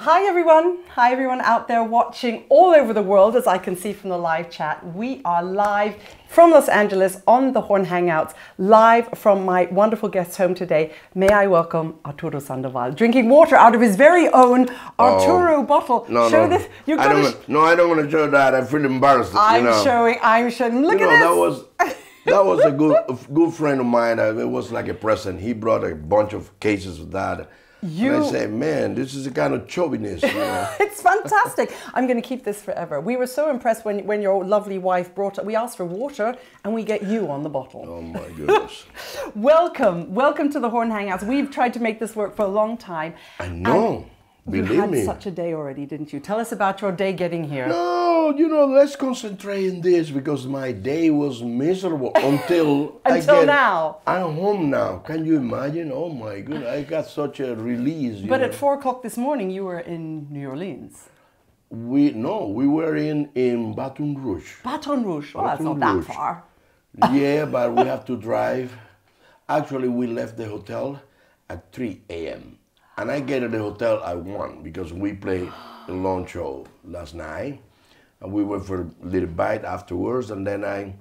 Hi everyone out there watching all over the world, as I can see from the live chat. We are live from Los Angeles on the Horn Hangouts, live from my wonderful guest's home today. May I welcome Arturo Sandoval, drinking water out of his very own Arturo bottle. Show this. I don't want to show that. I feel embarrassed. I'm showing. Look at this. That was a good friend of mine. It was like a present. He brought a bunch of cases of that. And I say, man, this is a kind of chauvinist, It's fantastic. I'm going to keep this forever. We were so impressed when your lovely wife brought it. We asked for water and we get you on the bottle. Oh my goodness. Welcome to the Horn Hangouts. We've tried to make this work for a long time. I know. You had such a day already, didn't you? Tell us about your day getting here. No, let's concentrate on this because my day was miserable until now. I'm home now. Can you imagine? Oh my goodness, I got such a release. But at 4 o'clock this morning, you were in New Orleans. We were in Baton Rouge. Baton Rouge? Well, that's not that far. Yeah, but we have to drive. Actually, we left the hotel at 3 a.m. And I get at the hotel at 1 because we played a long show last night. And we went for a little bite afterwards. And then I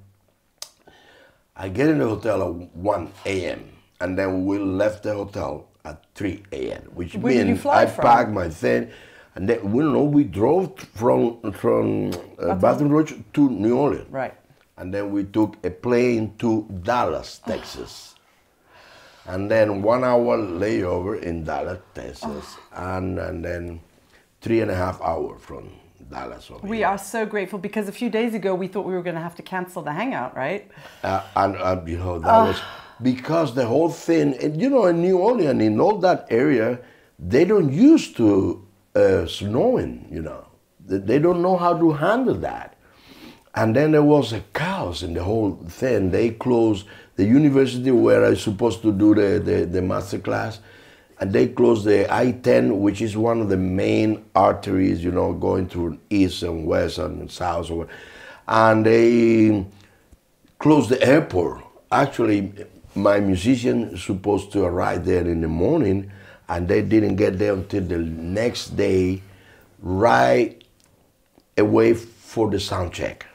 get in the hotel at 1 a.m. And then we left the hotel at 3 a.m. Which means I packed my thing. And then we drove from Baton Rouge to New Orleans. Right. And then we took a plane to Dallas, Texas. And then 1 hour layover in Dallas, Texas, and then 3.5 hours from Dallas. We are so grateful because a few days ago we thought we were going to have to cancel the hangout, right? That was because the whole thing, in New Orleans, in all that area, they don't used to snowing, They don't know how to handle that. And then there was a chaos in the whole thing. They closed the university where I was supposed to do the master class, and they closed the I-10, which is one of the main arteries, going through east and west and south. And they closed the airport. Actually, my musician is supposed to arrive there in the morning, and they didn't get there until the next day, right away for the sound check.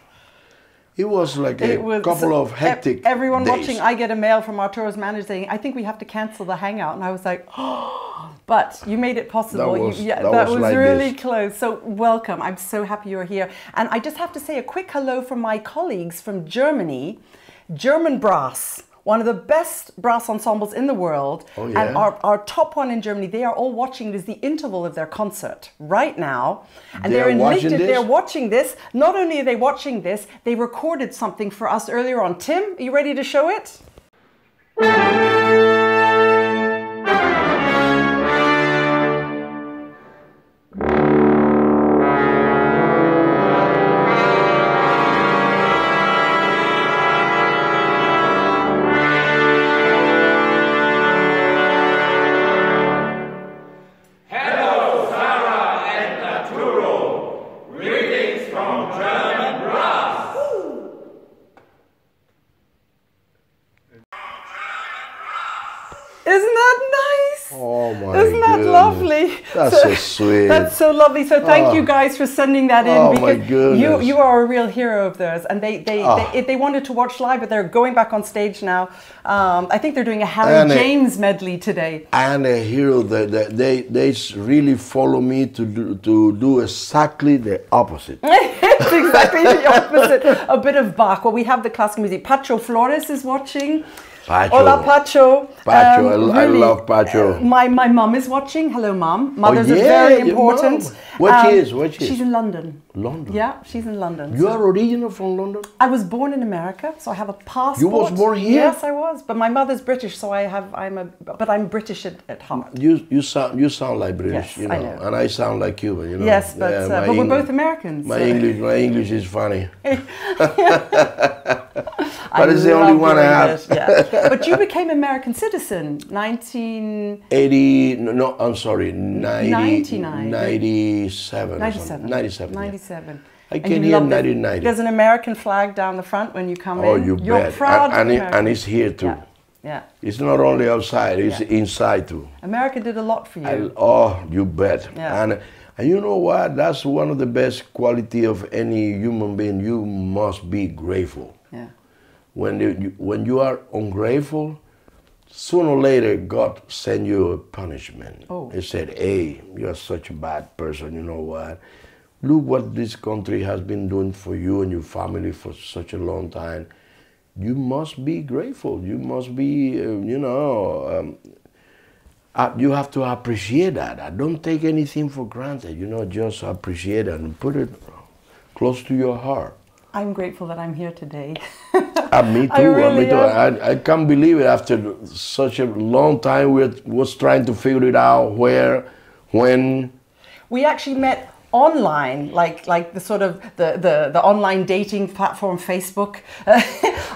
It was like a couple of hectic Everyone days. Watching, I get a mail from Arturo's manager saying, I think we have to cancel the hangout. And I was like, oh, but you made it possible. That was really close. So welcome. I'm so happy you're here. And I just have to say a quick hello from my colleagues from Germany, German Brass. One of the best brass ensembles in the world. Oh, yeah. And our top one in Germany, they are all watching. It is the interval of their concert right now. And they're in LinkedIn, they're watching this. Not only are they watching this, they recorded something for us earlier on. Tim, are you ready to show it? Isn't that nice? Oh my Isn't that lovely? That's so sweet. That's so lovely. So thank you guys for sending that in. Oh my goodness. You are a real hero of theirs. And they wanted to watch live, but they're going back on stage now. I think they're doing a Harry James medley today. And a hero, they really follow me to do exactly the opposite. It's exactly the opposite. A bit of Bach. Well, we have the classical music. Pacho Flores is watching. Pacho. Hola, Pacho. Pacho, I love Pacho. My mum is watching. Hello, Mum. Mothers are very important. Where she is? She's in London. London? Yeah, she's in London. You are original from London? I was born in America, so I have a passport. You was born here? Yes, I was. But my mother's British, so I'm British at heart. You sound like British, yes, I know. And I sound like Cuban, Yes, but we're both Americans. My English is funny. But it's the only one I have. Yeah. But you became American citizen 1980. No, I'm sorry, 99. 97. 97. I came here in 1990. There's an American flag down the front when you come in. Oh, you bet. You're proud and it's here too. Yeah. Yeah. It's not only outside, it's inside too. America did a lot for you. Oh, you bet. Yeah. And you know what? That's one of the best quality of any human being. You must be grateful. Yeah. When you are ungrateful, sooner or later, God send you a punishment. Oh. He said, hey, you're such a bad person, you know what? Look what this country has been doing for you and your family for such a long time. You must be grateful. You must be, you have to appreciate that. I don't take anything for granted, just appreciate it and put it close to your heart. I'm grateful that I'm here today. Me too. I can't believe it. After such a long time, we was trying to figure it out where, when. We actually met online, like the sort of the online dating platform Facebook.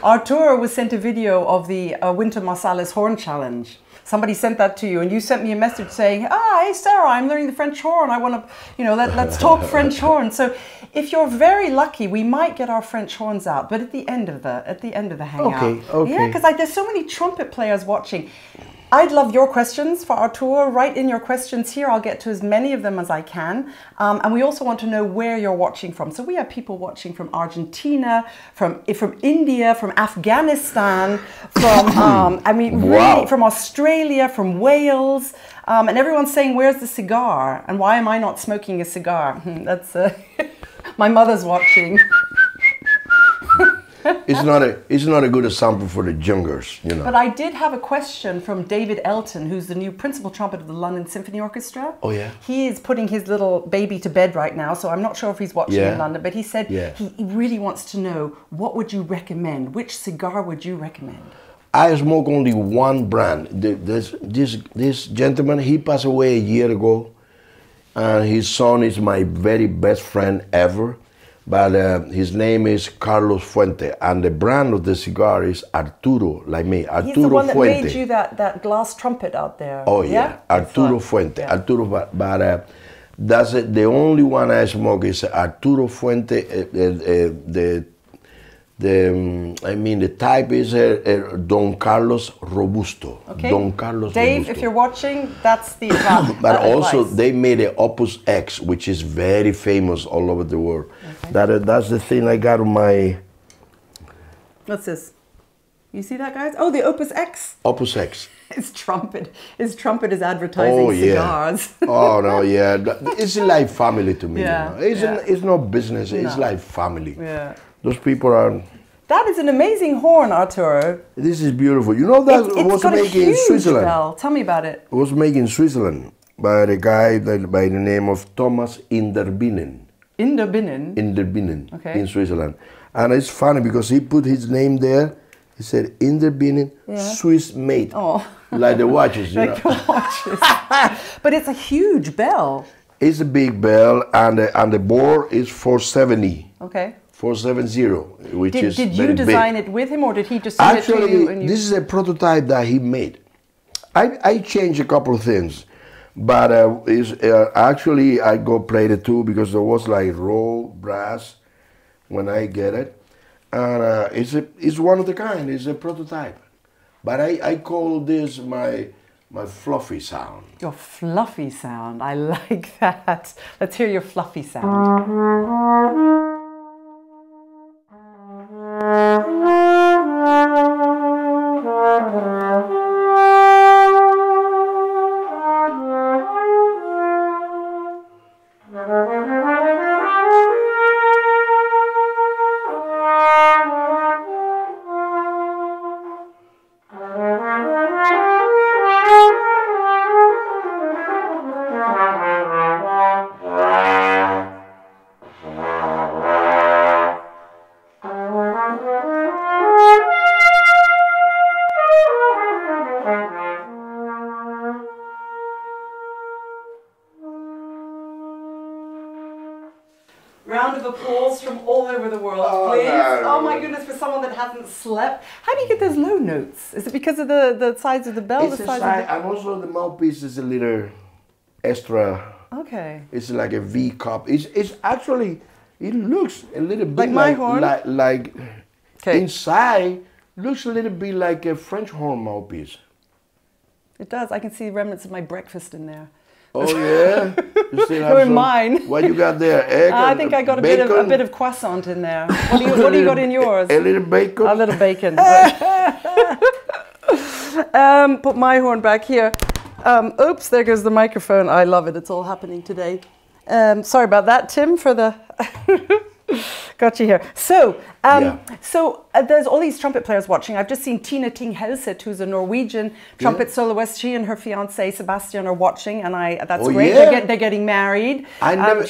Arturo was sent a video of the Winter Marsalis Horn Challenge. Somebody sent that to you, and you sent me a message saying, hey Sarah, I'm learning the French horn. I want to, let's talk French horn. So if you're very lucky, we might get our French horns out, but at the end of the hangout. Okay. Yeah, because there's so many trumpet players watching. I'd love your questions for Arturo. Write in your questions here. I'll get to as many of them as I can. And we also want to know where you're watching from. So we have people watching from Argentina, from India, from Afghanistan, from, really from Australia, from Wales. And everyone's saying, where's the cigar? And why am I not smoking a cigar? That's my mother's watching. It's not a good example for the youngers, But I did have a question from David Elton, who's the new principal trumpet of the London Symphony Orchestra. Oh yeah. He is putting his little baby to bed right now, so I'm not sure if he's watching in London. But he said he really wants to know, what would you recommend? Which cigar would you recommend? I smoke only one brand. This gentleman, he passed away a year ago, and his son is my very best friend ever. But his name is Carlos Fuente, and the brand of the cigar is Arturo, like me, Arturo Fuente. He's the one that made you that glass trumpet out there. Oh yeah, Arturo Fuente. Yeah. Arturo, but that's the only one I smoke is Arturo Fuente. The type is Don Carlos Robusto. Okay. Don Carlos Dave, Robusto. if you're watching, that's the advice. But also they made an Opus X, which is very famous all over the world. Okay. That's the thing I got on my... What's this? You see that, guys? Oh, the Opus X. Opus X. His trumpet is advertising cigars. Oh no, yeah. It's like family to me. Yeah. It's not business. It's like family. Yeah. Those people are... That is an amazing horn, Arturo. This is beautiful. You know that was made in Switzerland. Bell. Tell me about it. It was made in Switzerland by a guy by the name of Thomas Inderbinnen. Inderbinnen. Okay. In Switzerland. And it's funny because he put his name there. He said Inderbinnen, Swiss made. Oh. Like the watches, you know. The watches. But it's a huge bell. It's a big bell, and the bore is 470. Okay. 470, which is very big. Did you design it with him, or did he just send it to you? Actually, this is a prototype that he made. I changed a couple of things, but actually I go played it too because there was like raw brass when I get it, and it's one of the kind. It's a prototype, but I call this my fluffy sound. Your fluffy sound, I like that. Let's hear your fluffy sound. Round of applause from all over the world, please. Oh my goodness, for someone that hasn't slept. How do you get those low notes? Is it because of the size of the bell? It's and also the mouthpiece is a little extra. Okay. It's like a V cup. It's actually, it looks a little bit like my horn? Like inside, Looks a little bit like a French horn mouthpiece. It does. I can see remnants of my breakfast in there. Oh yeah, you still have some, mine. What you got there? Egg? I think I got a bit of croissant in there. What do you got in yours? A little bacon. A little bacon. Put my horn back here. Oops, there goes the microphone. I love it. It's all happening today. Sorry about that, Tim, for the... Got you here. So, there's all these trumpet players watching. I've just seen Tina Ting Helset, who's a Norwegian trumpet soloist. She and her fiance Sebastian are watching, and that's great. Yeah? They're getting married. I never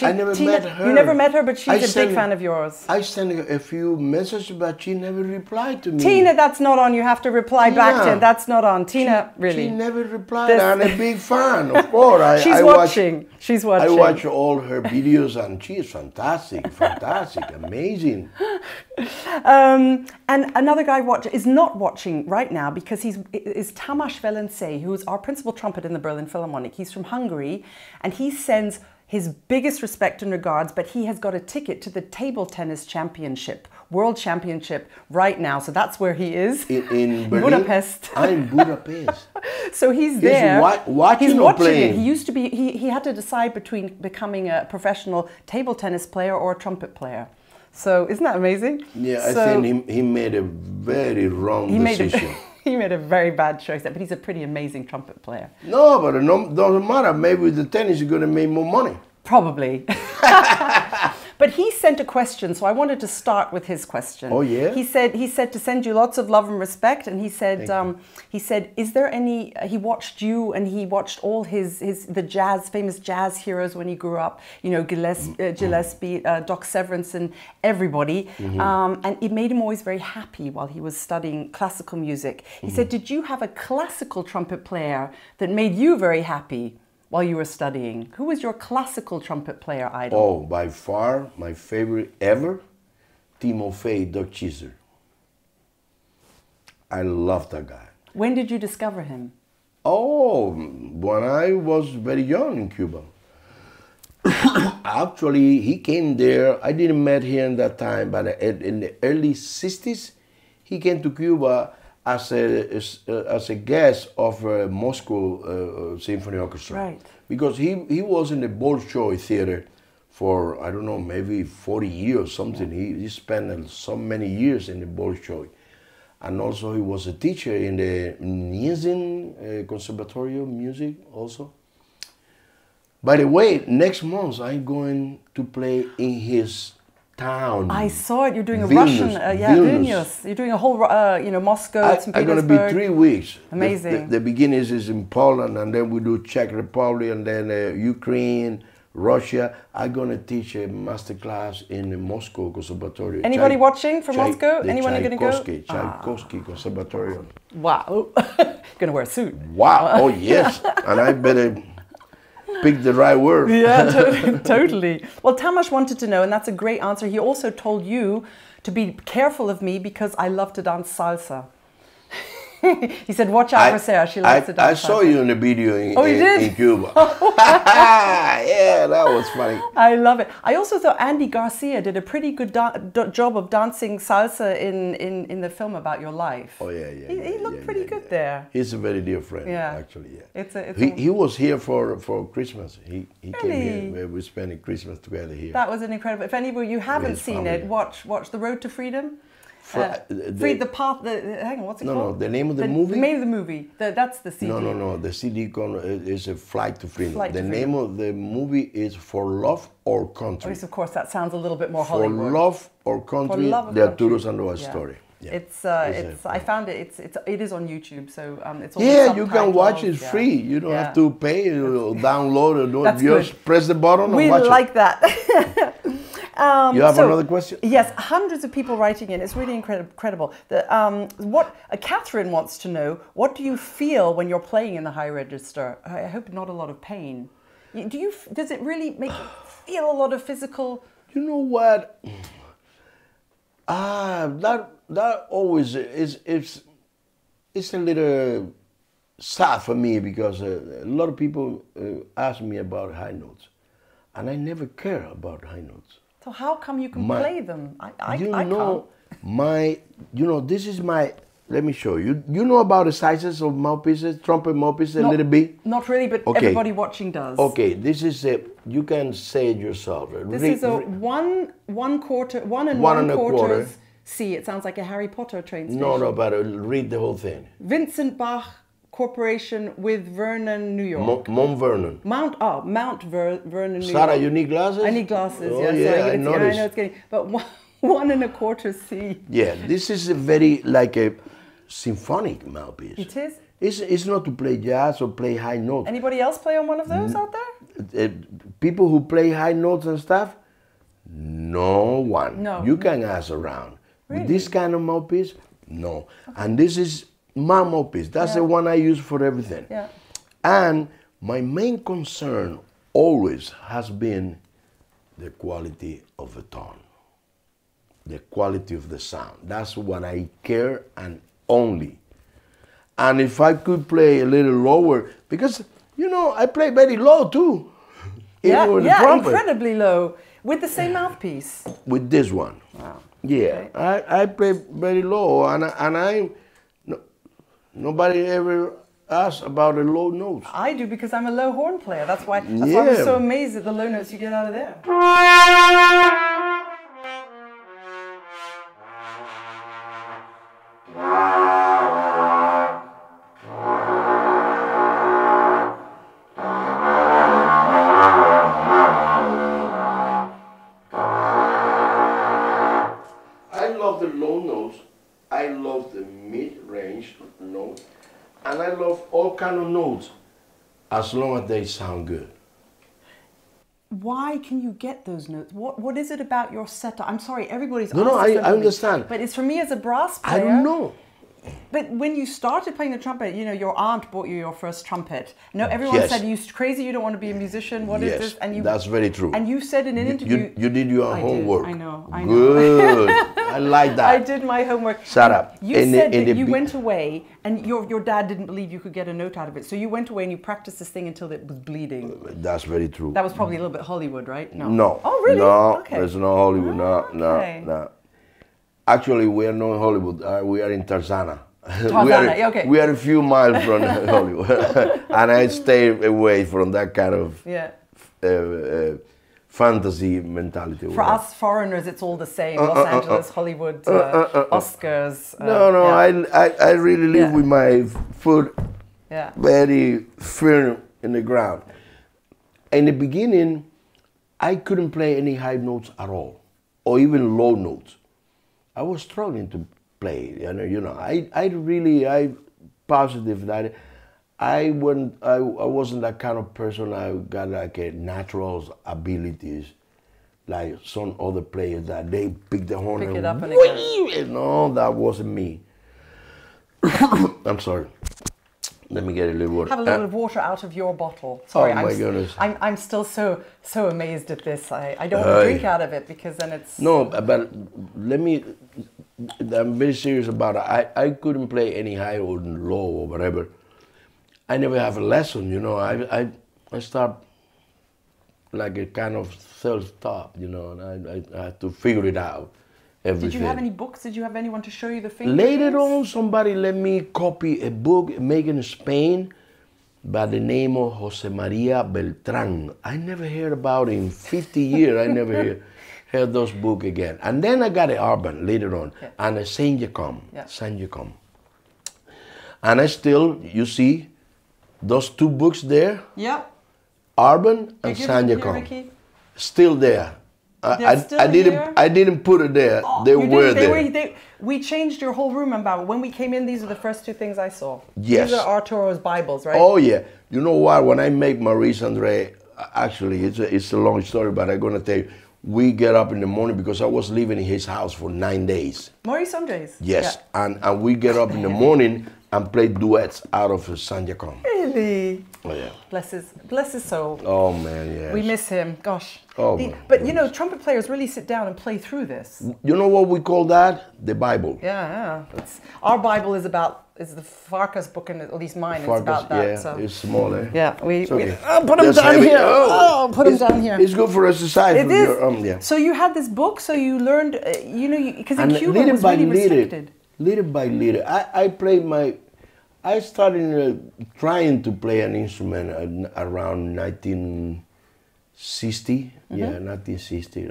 met her. You never met her, but she's a big fan of yours. I sent a few messages, but she never replied to me. Tina, that's not on. You have to reply back to. That's not on. Tina, really. She never replied. I'm a big fan, of course. She's watching. She's watching. I watch all her videos, and she is fantastic, amazing. And another guy is not watching right now because is Tamás Velencei, who is our principal trumpet in the Berlin Philharmonic. He's from Hungary, and he sends his biggest respect and regards, but he has got a ticket to the table tennis championship, world championship right now. So that's where he is. In Berlin? Budapest. In Budapest. So he's there. He's watching it. He used to be, he had to decide between becoming a professional table tennis player or a trumpet player. So isn't that amazing? Yeah, I think he made a very wrong decision. He made a very bad choice, but he's a pretty amazing trumpet player. No, but it doesn't matter. Maybe with the tennis you're going to make more money. Probably. But he sent a question, so I wanted to start with his question. Oh yeah. He said to send you lots of love and respect, and he said is there any? He watched you, and he watched all the famous jazz heroes when he grew up. You know, Gillespie, Doc Severinsen, everybody, and it made him always very happy while he was studying classical music. He said, did you have a classical trumpet player that made you very happy while you were studying? Who was your classical trumpet player idol? Oh, by far, my favorite ever, Timofey Dokchizer. I love that guy. When did you discover him? Oh, when I was very young in Cuba. Actually, he came there. I didn't meet him that time, but in the early 60s, he came to Cuba as a guest of Moscow Symphony Orchestra. Right. Because he was in the Bolshoi Theater for, I don't know, maybe 40 years or something. He spent so many years in the Bolshoi. And also he was a teacher in the Nizhyn Conservatory of Music also. By the way, next month I'm going to play in his town. I saw it. You're doing a Russian, Vilnius. You're doing a whole, Moscow, St. Petersburg. I'm going to be 3 weeks. Amazing. The beginning is in Poland, and then we do Czech Republic, and then Ukraine, Russia. I'm going to teach a master class in Moscow Conservatory. Anybody watching from Moscow? Anyone going to go? Tchaikovsky Conservatorium. Wow. Going to wear a suit. Wow. Oh, yes. And I better pick the right word. Yeah, totally. Well, Tamás wanted to know, and that's a great answer. He also told you to be careful of me because I love to dance salsa. He said, watch out for Sarah. She likes to dance salsa. I saw you in a video in Cuba. Yeah, that was funny. I love it. I also thought Andy Garcia did a pretty good job of dancing salsa in the film about your life. Oh, yeah, yeah. He looked pretty good there. He's a very dear friend, actually, yeah. He was here for Christmas. He came here. We spent Christmas together here. That was an incredible... If any of you haven't seen it, watch The Road to Freedom. Free the Path... hang on, what's it called? No, the name of the movie? The name of the movie. That's the CD. No. The CD is a Flight to Freedom. The name of the movie is For Love or Country. Yes, of course, that sounds a little bit more Hollywood. For Love or Country, the Arturo Sandoval story. Yeah. I found it is on YouTube, so it's all you can watch it free. You don't have to pay or download or just press the button and watch it. We like that. You have another question? Yes, hundreds of people writing in. It's really incredible. Catherine wants to know, what do you feel when you're playing in the high register? I hope not a lot of pain. Does it really make you feel a lot of physical? You know what? That always it's a little sad for me because a lot of people ask me about high notes, and I never care about high notes. So how come you can play them? I can't. This is my let me show you. You know about the sizes of mouthpieces, trumpet mouthpieces, a little bit? Not really, but everybody watching does. Okay, this is a, you can say it yourself. This is a one and one quarters C. It sounds like a Harry Potter train station. No, but read the whole thing. Vincent Bach Corporation with Vernon, New York. Mount Vernon. Mount Vernon, New York. Sarah, you need glasses? I need glasses, oh, yeah. I noticed. I know it's getting, but one and a quarter C. Yeah, this is a very, like a symphonic mouthpiece. It is? It's not to play jazz or play high notes. Anybody else play on one of those out there? People who play high notes and stuff, no one. No. You can ask around. Really? With this kind of mouthpiece, no. Okay. And this is my mouthpiece. That's the one I use for everything. Yeah. And my main concern always has been the quality of the tone, the quality of the sound. That's what I care and only. And if I could play a little lower, because, you know, I play very low too. Yeah, incredibly low. With the same mouthpiece? With this one. Wow. Yeah, okay. I play very low, and nobody ever asks about the low notes. I do, because I'm a low horn player. That's why I'm so amazed at the low notes you get out of there. And I love all kind of notes, as long as they sound good. Why can you get those notes? What is it about your setup? I'm sorry, everybody's No, I understand. But it's for me as a brass player. I don't know. But when you started playing the trumpet, you know, your aunt bought you your first trumpet. No, everyone said, "You're crazy, you don't want to be a musician. What is this?" And that's very true. And you said in an interview... You did your homework. I know. Good. I like that. I did my homework. Sarah, you said that you went away and your dad didn't believe you could get a note out of it. So you went away and you practiced this thing until it was bleeding. That's very true. That was probably a little bit Hollywood, right? No. Oh, really? No, okay. There's no Hollywood. No. Actually, we are not in Hollywood. We are in Tarzana. We are a few miles from Hollywood, and I stay away from that kind of fantasy mentality. For us foreigners, it's all the same. Los Angeles, Hollywood, Oscars. I really live with my foot very firm in the ground. In the beginning, I couldn't play any high notes at all, or even low notes. I was struggling to play, I positive that I wasn't that kind of person. I got like a natural abilities, like some other players that they pick the horn and it up and it no, that wasn't me. I'm sorry. Let me get a little water. Have a little water out of your bottle. Sorry, oh my goodness. I'm still so amazed at this. I don't want to drink out of it because then it's... No, but I'm very serious about it. I couldn't play any high or low or whatever. I never have a lesson, I start like a kind of self-taught, and I had to figure it out. Everything. Did you have any books? Did you have anyone to show you the fingers? Later on, somebody let me copy a book made in Spain by the name of Jose Maria Beltran. I never heard about it in 50 years. I never heard those books again. And then I got an Urban later on, and a Saint Jacome. And I still, you see, those two books there, Urban and Saint Jacome, still there. I didn't put it there. Oh, they were there. We changed your whole room about when we came in. These are the first two things I saw. Yes. These are Arturo's Bibles, right? Oh yeah. You know what? When I make Maurice Andre, actually it's a long story, but I'm gonna tell you. We get up in the morning because I was living in his house for 9 days. Maurice Andre's? Yes, and we get up in the morning and play duets out of Saint Jacome. Really? Oh yeah. Bless his soul. Oh man, yes. We miss him. Gosh. Oh. But trumpet players really sit down and play through this. You know what we call that? The Bible. Yeah. Our Bible is the Farkas book, and at least mine. Farkas, it's about that. Yeah, so. It's small, eh? Yeah, put him down here. Put him down here. It's good for exercise. It is. So you had this book, so you learned, because in Cuba it was really restricted. little by little. I started trying to play an instrument around 1960. Yeah, 1960.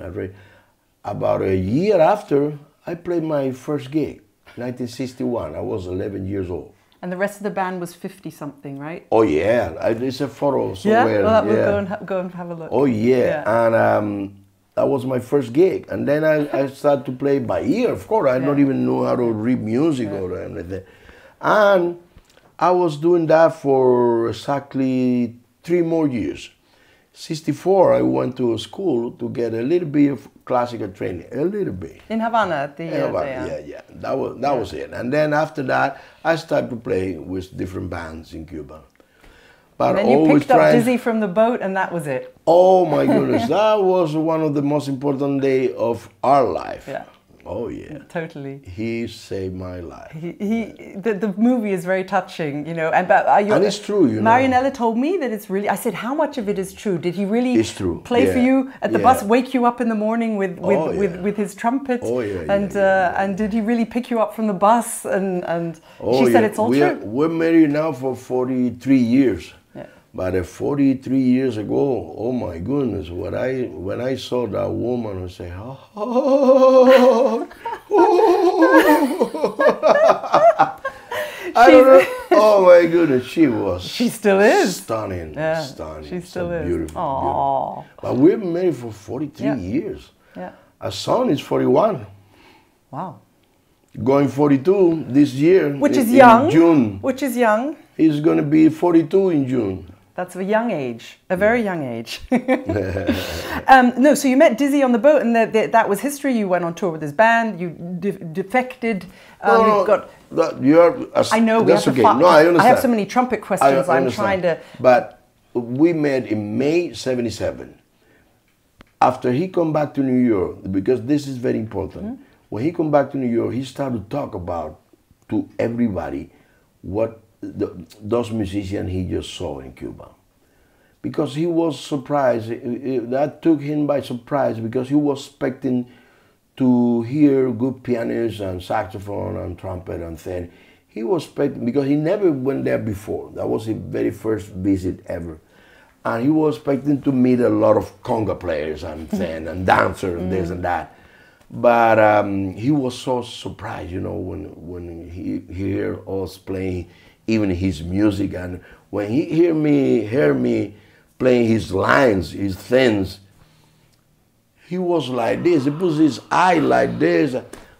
About a year after, I played my first gig, 1961. I was 11 years old. And the rest of the band was 50-something, right? Oh, yeah. There's a photo somewhere. Yeah? Well, we'll go and have a look. Oh, yeah. And that was my first gig. And then I started to play by ear, of course. I don't even know how to read music or anything. And I was doing that for exactly 3 more years. 64, I went to school to get a little bit of classical training, a little bit. In Havana? Yeah. That was it. And then after that, I started to play with different bands in Cuba. But and then you picked up Dizzy from the boat, and that was it. Oh my goodness, that was one of the most important days of our life. Yeah. Oh yeah, totally. He saved my life. The movie is very touching, you know. And it's true, you know. Marianella told me that it's really. I said, how much of it is true? Did he really play for you at the bus, wake you up in the morning with his trumpet? Oh yeah. And did he really pick you up from the bus? And she said it's all true. We're married now for 43 years. Yeah. But 43 years ago, oh my goodness, when I saw that woman, I say, oh. I don't know. Oh my goodness, she was. She still is stunning. Yeah, stunning. She still so is. Beautiful. Aww. Beautiful. But we've been married for 43 years. Yeah. Our son is 41. Wow. Going 42 this year. Which is young. In June. Which is young. He's going to be 42 in June. That's a young age, a very young age. No, so you met Dizzy on the boat, and that was history. You went on tour with his band. You defected. I know. That's okay. No, I understand. I have so many trumpet questions. I'm trying to. But we met in May '77. After he come back to New York, because this is very important. When he come back to New York, he started to talk about to everybody what those musicians he just saw in Cuba. Because he was surprised, that took him by surprise, because he was expecting to hear good pianists and saxophone and trumpet and thing. He was expecting, because he never went there before. That was his very first visit ever. And he was expecting to meet a lot of conga players and thing, and dancers and this and that. But he was so surprised, you know, when he heard us playing even his music, and when he hear me playing his lines, his things, he was like this. He puts his eye like this.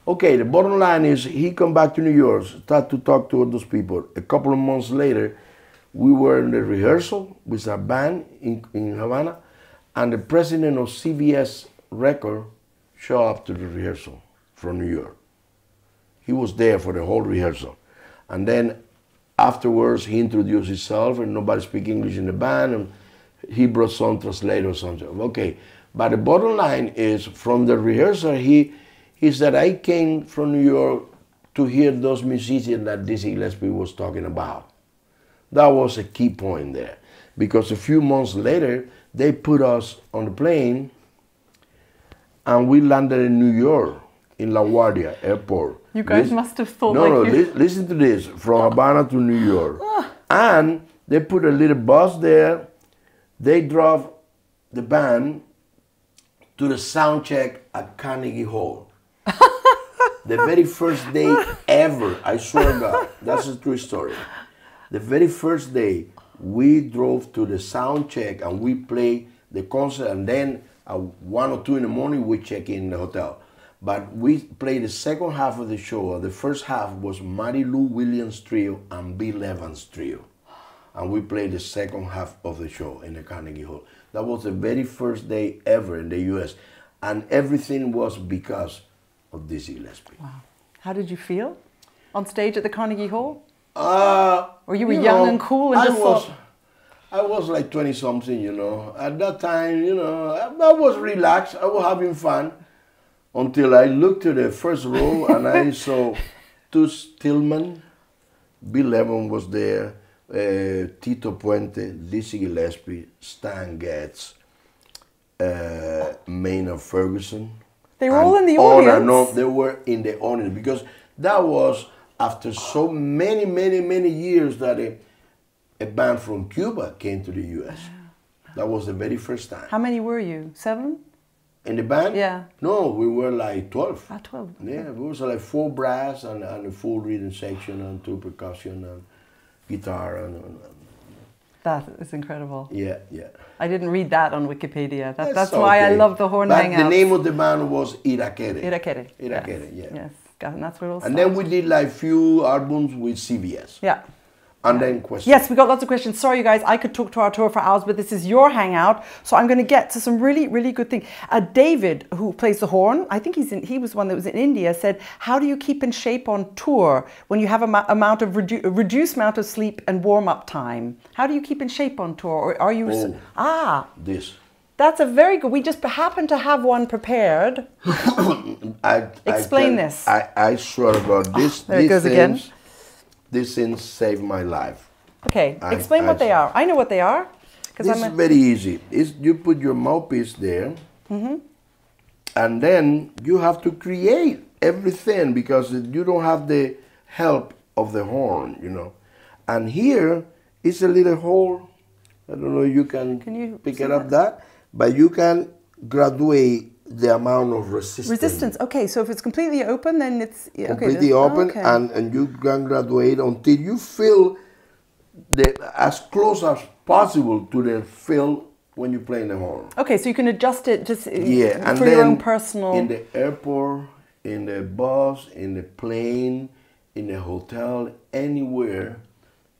Okay, the bottom line is he come back to New York, start to talk to all those people. A couple of months later, we were in the rehearsal with our band in Havana, and the president of CBS Record showed up to the rehearsal from New York. He was there for the whole rehearsal. And then afterwards, he introduced himself, and nobody speak English in the band, and he brought some translators. Okay, but the bottom line is, from the rehearsal, he said, I came from New York to hear those musicians that Dizzy Gillespie was talking about. That was a key point there, because a few months later, they put us on the plane, and we landed in New York, in LaGuardia Airport. You guys must have thought listen to this, from Havana to New York. And they put a little bus there. They drove the band to the sound check at Carnegie Hall. The very first day ever, I swear to God, that's a true story. The very first day, we drove to the sound check and we played the concert, and then at 1 or 2 in the morning, we check in the hotel. But we played the second half of the show. The first half was Mary Lou Williams Trio and Bill Evans Trio. And we played the second half of the show in the Carnegie Hall. That was the very first day ever in the US. And everything was because of Dizzy Gillespie. Wow. How did you feel on stage at the Carnegie Hall? Or you were young and cool and I was like 20-something, you know. At that time, you know, I was relaxed. I was having fun. Until I looked to the first row and I saw Toots Tillman, Bill Evans was there, Tito Puente, Dizzy Gillespie, Stan Getz, Maynard Ferguson. They were all in the audience? No, they were in the audience, because That was after so many, many, many years that a band from Cuba came to the U.S. That was the very first time. How many were you? 7? In the band? Yeah. No, we were like 12. 12. Okay. Yeah, we was like 4 brass and a full rhythm section and 2 percussion and guitar and that is incredible. Yeah, yeah. I didn't read that on Wikipedia. That's why I love the Horn Hangout. The name of the band was Irakere. Irakere. Irakere, yes. Yes, and that's where it all started. And then we did like few albums with CBS. Yeah. And then questions. Yes, we got lots of questions. Sorry, you guys, I could talk to Arturo for hours, but this is your hangout, so I'm going to get to some really, really good things. David, who plays the horn, I think he was one that was in India, said, "How do you keep in shape on tour when you have a reduced amount of sleep and warm-up time? How do you keep in shape on tour, or are you?" This. That's a very good. We just happen to have one prepared. Explain this. I swear to God, this. There it goes again. These things saved my life. Okay, explain what they are. I know what they are. This is very easy. You put your mouthpiece there, and then you have to create everything because you don't have the help of the horn, you know. And here is a little hole. I don't know if you can pick it up that, but you can graduate the amount of resistance. Okay, so if it's completely open, then it's completely open, and you can graduate until you feel as close as possible to the feel when you play the horn. Okay, so you can adjust it just for your own personal. In the airport, in the bus, in the plane, in the hotel, anywhere,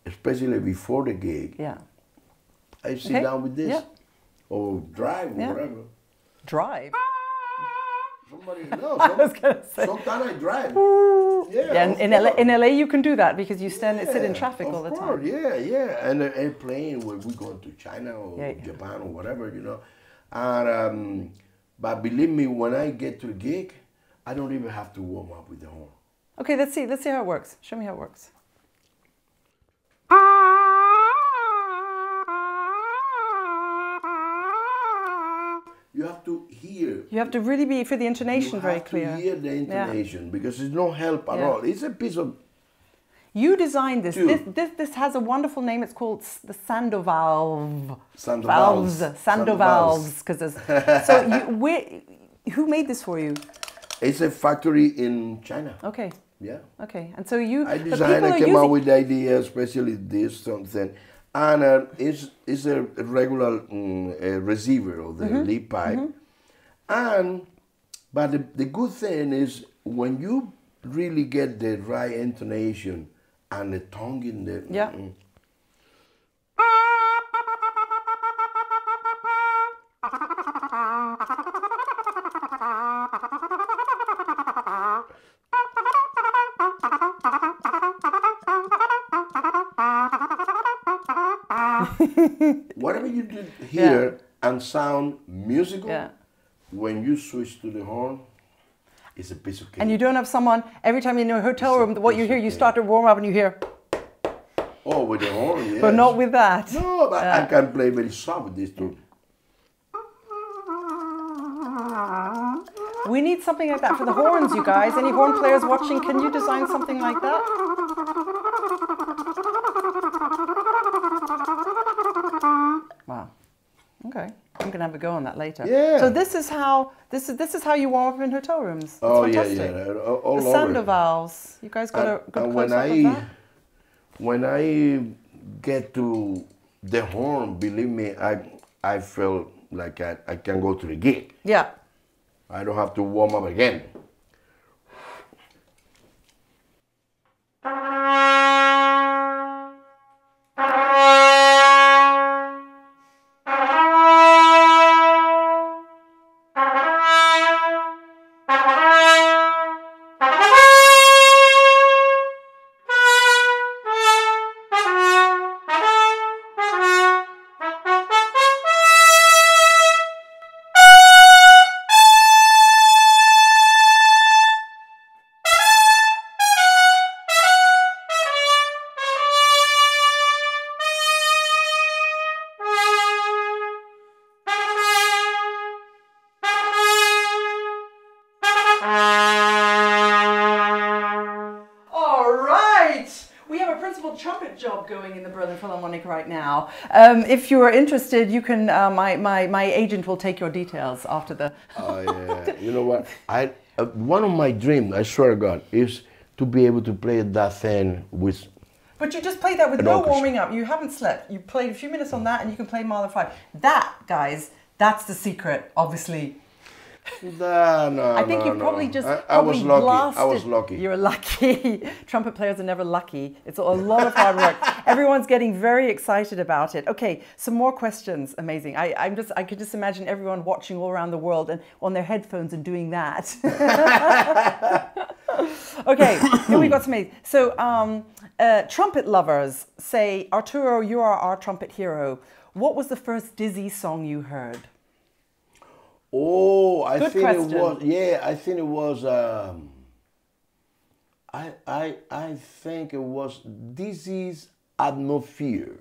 especially before the gig. Yeah. I sit down with this, or drive, or whatever. Drive. Somebody knows. Sometimes I drive. Yeah, in LA you can do that because you sit in traffic all the time. Yeah. And an airplane where we're going to China or Japan or whatever, you know. And but believe me, when I get to the gig, I don't even have to warm up with the horn. Okay, let's see how it works. Show me how it works. You have to hear. You have to really be for the intonation very clear. You have to hear the intonation because there's no help at all. It's a piece of. You designed this. This has a wonderful name. It's called the Sandovalves. Sandovalves. Because who made this for you? It's a factory in China. Okay. Yeah. Okay, and so you. I designed. I came out with the idea, especially this something. And it's a regular receiver of the lead pipe. But the good thing is when you really get the right intonation and the tongue in the... Yeah. Whatever you did here and sound musical, when you switch to the horn, it's a piece of cake. And you don't have someone, every time you're in a hotel room, what you hear, you start to warm up and you hear... Oh, with the horn, yes. But not with that. No, but I can play very soft with this too. We need something like that for the horns, you guys. Any horn players watching, can you design something like that? Wow. Okay. I'm gonna have a go on that later. Yeah. So this is how you warm up in hotel rooms. That's fantastic. All the Sandovalves. You guys got a good close up of that? When I get to the horn, believe me, I feel like I can go to the gig. Yeah. I don't have to warm up again. Untitled Trumpet job going in the Berlin Philharmonic right now. If you are interested, you can. My agent will take your details after the. Oh yeah. You know what? One of my dreams, I swear to God, is to be able to play that thing with. But you just played that with no warming up. You haven't slept. You played a few minutes on that, and you can play Mahler 5. That, guys, that's the secret, obviously. I think you probably just I was lucky. blasted. I was lucky. You're lucky. Trumpet players are never lucky. It's a lot of hard work. Everyone's getting very excited about it. Okay, some more questions. Amazing. I could just imagine everyone watching all around the world and on their headphones and doing that. Okay, here we got some. So, trumpet lovers say, Arturo, you are our trumpet hero. What was the first Dizzy song you heard? Oh, I think it was. Yeah, I think it was. I think it was Dizzy's "Have No Fear."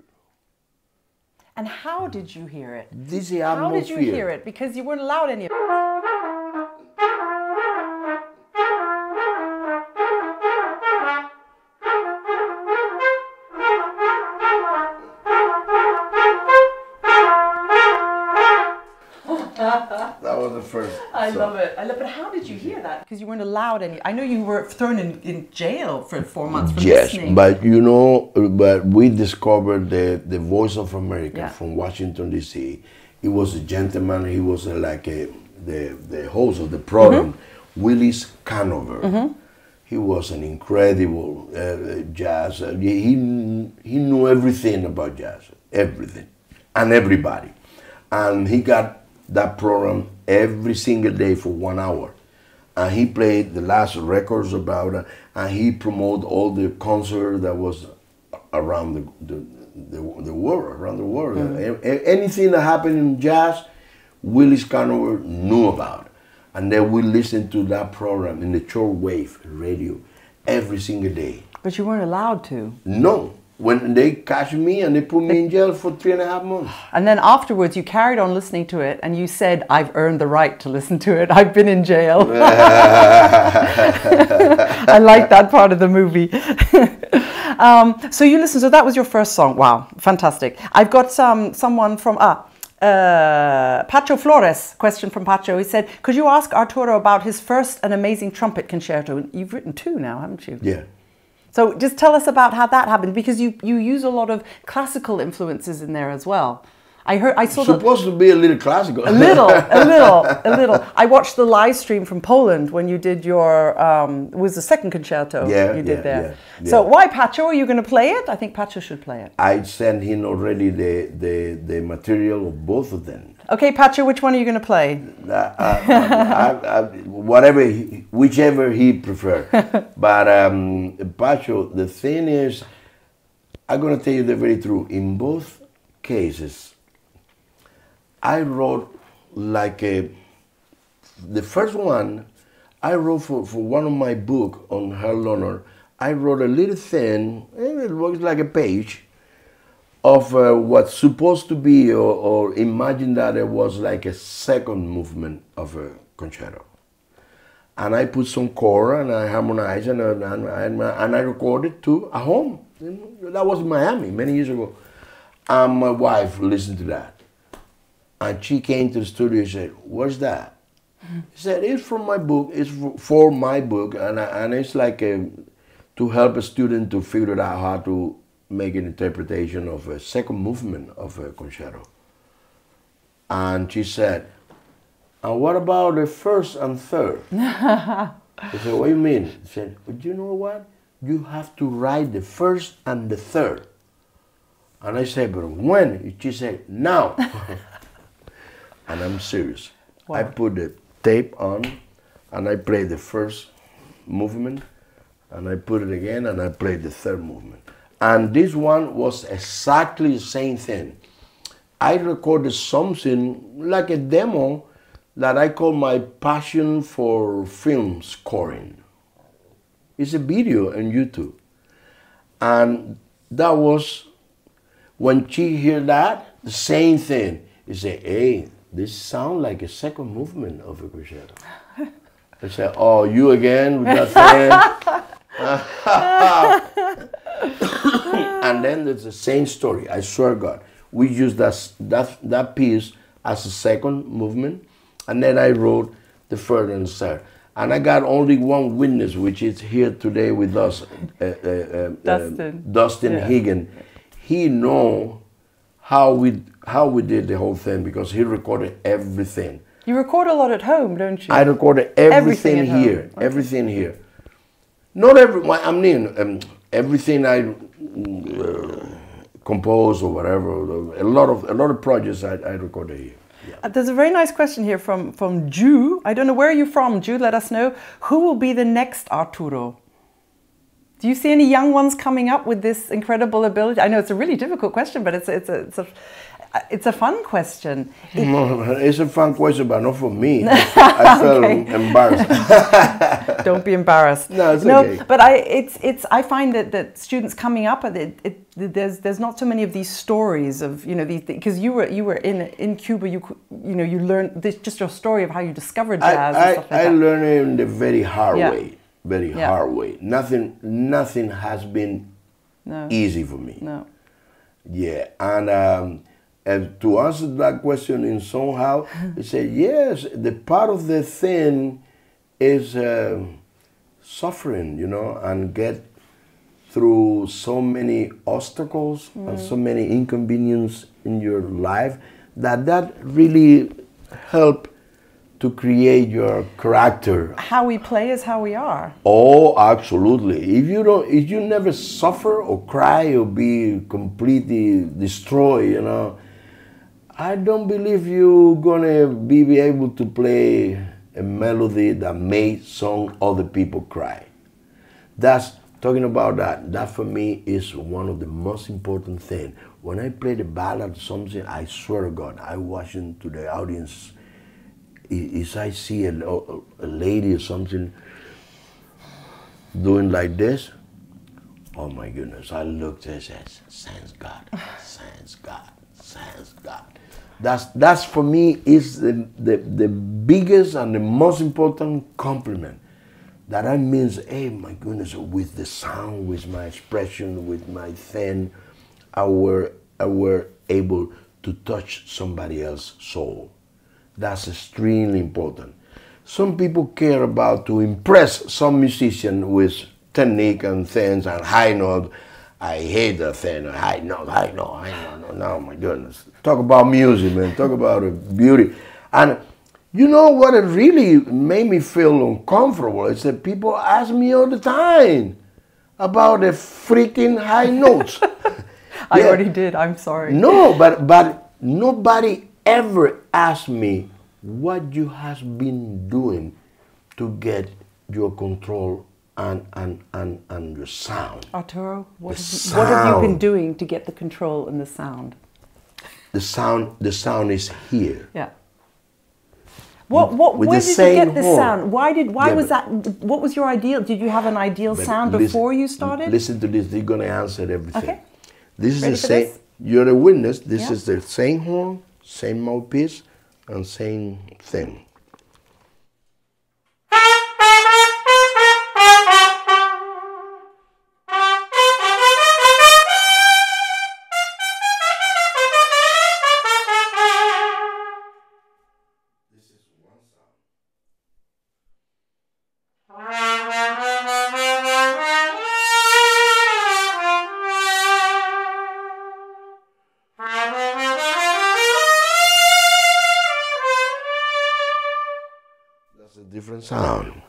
And how did you hear it? Dizzy, Have No Fear. How did you hear it? Because you weren't allowed any of it. That was the first. I love it. But how did you hear that? Because you weren't allowed any. I know you were thrown in jail for 4 months for listening. Yes, but you know, but we discovered the Voice of America from Washington D.C. He was a gentleman. He was the host of the program, Willis Canover. He was an incredible jazz. He knew everything about jazz, everything, and everybody, and he got that program every single day for 1 hour. And he played the last records about it, and he promoted all the concerts that was around the world, around the world. Anything that happened in jazz, Willis Canover knew about it. And then we listened to that program in the shortwave radio every single day. But you weren't allowed to. No. When they catch me and they put me in jail for 3.5 months. And then afterwards you carried on listening to it and you said, I've earned the right to listen to it. I've been in jail. I like that part of the movie. So you listened, so that was your first song. Wow, fantastic. I've got someone from, Pacho Flores, question from Pacho. He said, could you ask Arturo about his first and amazing trumpet concerto? You've written 2 now, haven't you? Yeah. So just tell us about how that happened, because you use a lot of classical influences in there as well. I saw supposed to be a little classical. A little. I watched the live stream from Poland when you did your it was the second concerto you did there. Yeah. So why, Pacho? Are you going to play it? I think Pacho should play it. I sent him already the material of both of them. Okay, Pacho, which one are you going to play? Whichever he prefers. But Pacho, the thing is, I'm going to tell you the very truth. In both cases, I wrote the first one, I wrote for one of my books on her Loner. I wrote a little thing, and it looks like a page, of what's supposed to be, or imagine that it was like a second movement of a concerto. And I put some chord and I harmonized and I recorded too at home. That was in Miami many years ago. And my wife listened to that. And she came to the studio and said, what's that? She said, it's from my book, it's for my book, and it's like to help a student to figure out how to make an interpretation of a second movement of a concerto. And she said, and what about the first and third? I said, what do you mean? She said, but you know what? You have to write the first and the third. And I said, but when? She said, now. And I'm serious. Wow. I put the tape on and I played the first movement and I put it again and I played the third movement. And this one was exactly the same thing. I recorded something like a demo that I call my passion for film scoring. It's a video on YouTube. And that was, when she heard that, the same thing. She said, hey, this sounds like a second movement of a concerto. I said, oh, you again with that thing? And then there's the same story. I swear to God, we used that piece as a second movement, and then I wrote the third and third. And I got only one witness, which is here today with us, Dustin Higgin. He know how we did the whole thing because he recorded everything. You record a lot at home, don't you? I recorded everything here. Okay. Everything here. Not I mean, everything I compose or whatever. A lot of projects I recorded here. Yeah. There's a very nice question here from Ju. I don't know, where are you from, Ju? Let us know. Who will be the next Arturo? Do you see any young ones coming up with this incredible ability? I know it's a really difficult question, but it's a fun question. It's a fun question, but not for me. I felt embarrassed. Don't be embarrassed. No, it's okay. But I find that students coming up, there's not so many of these stories of, you know, because you were in Cuba, you learned this, just your story of how you discovered jazz and stuff like that. I learned it in the very hard way. Very hard way. Nothing has been easy for me. No. Yeah, and to answer that question in somehow, he said, yes, the part of the thing is suffering, you know, and get through so many obstacles and so many inconveniences in your life that really help to create your character. How we play is how we are. Oh, absolutely. If you never suffer or cry or be completely destroyed, you know, I don't believe you're gonna be able to play a melody that made some other people cry. That's talking about that. That for me is one of the most important things. When I play the ballad or something, I swear to God, I watch into the audience. If I see a lady or something doing like this, oh my goodness, I looked and said, thanks God, thanks God, thanks God. That's for me is the biggest and the most important compliment. That means, hey, my goodness, with the sound, with my expression, with my thing, I were able to touch somebody else's soul. That's extremely important. Some people care about to impress some musician with technique and things and high note. I hate that thing, high note, no, my goodness. Talk about music, man, talk about beauty. And you know what it really made me feel uncomfortable is that people ask me all the time about the freaking high notes. I already did, I'm sorry. No, but nobody ever asked me what you have been doing to get your control and your sound. Arturo, what have you been doing to get the control and the sound? The sound is here. Yeah. Where did you get this sound? Why was that? What was your ideal? Did you have an ideal sound before you started? Listen to this. They're gonna answer everything. Okay. This is the same. You're a witness. This is the same horn, same mouthpiece, and same thing. Different sound.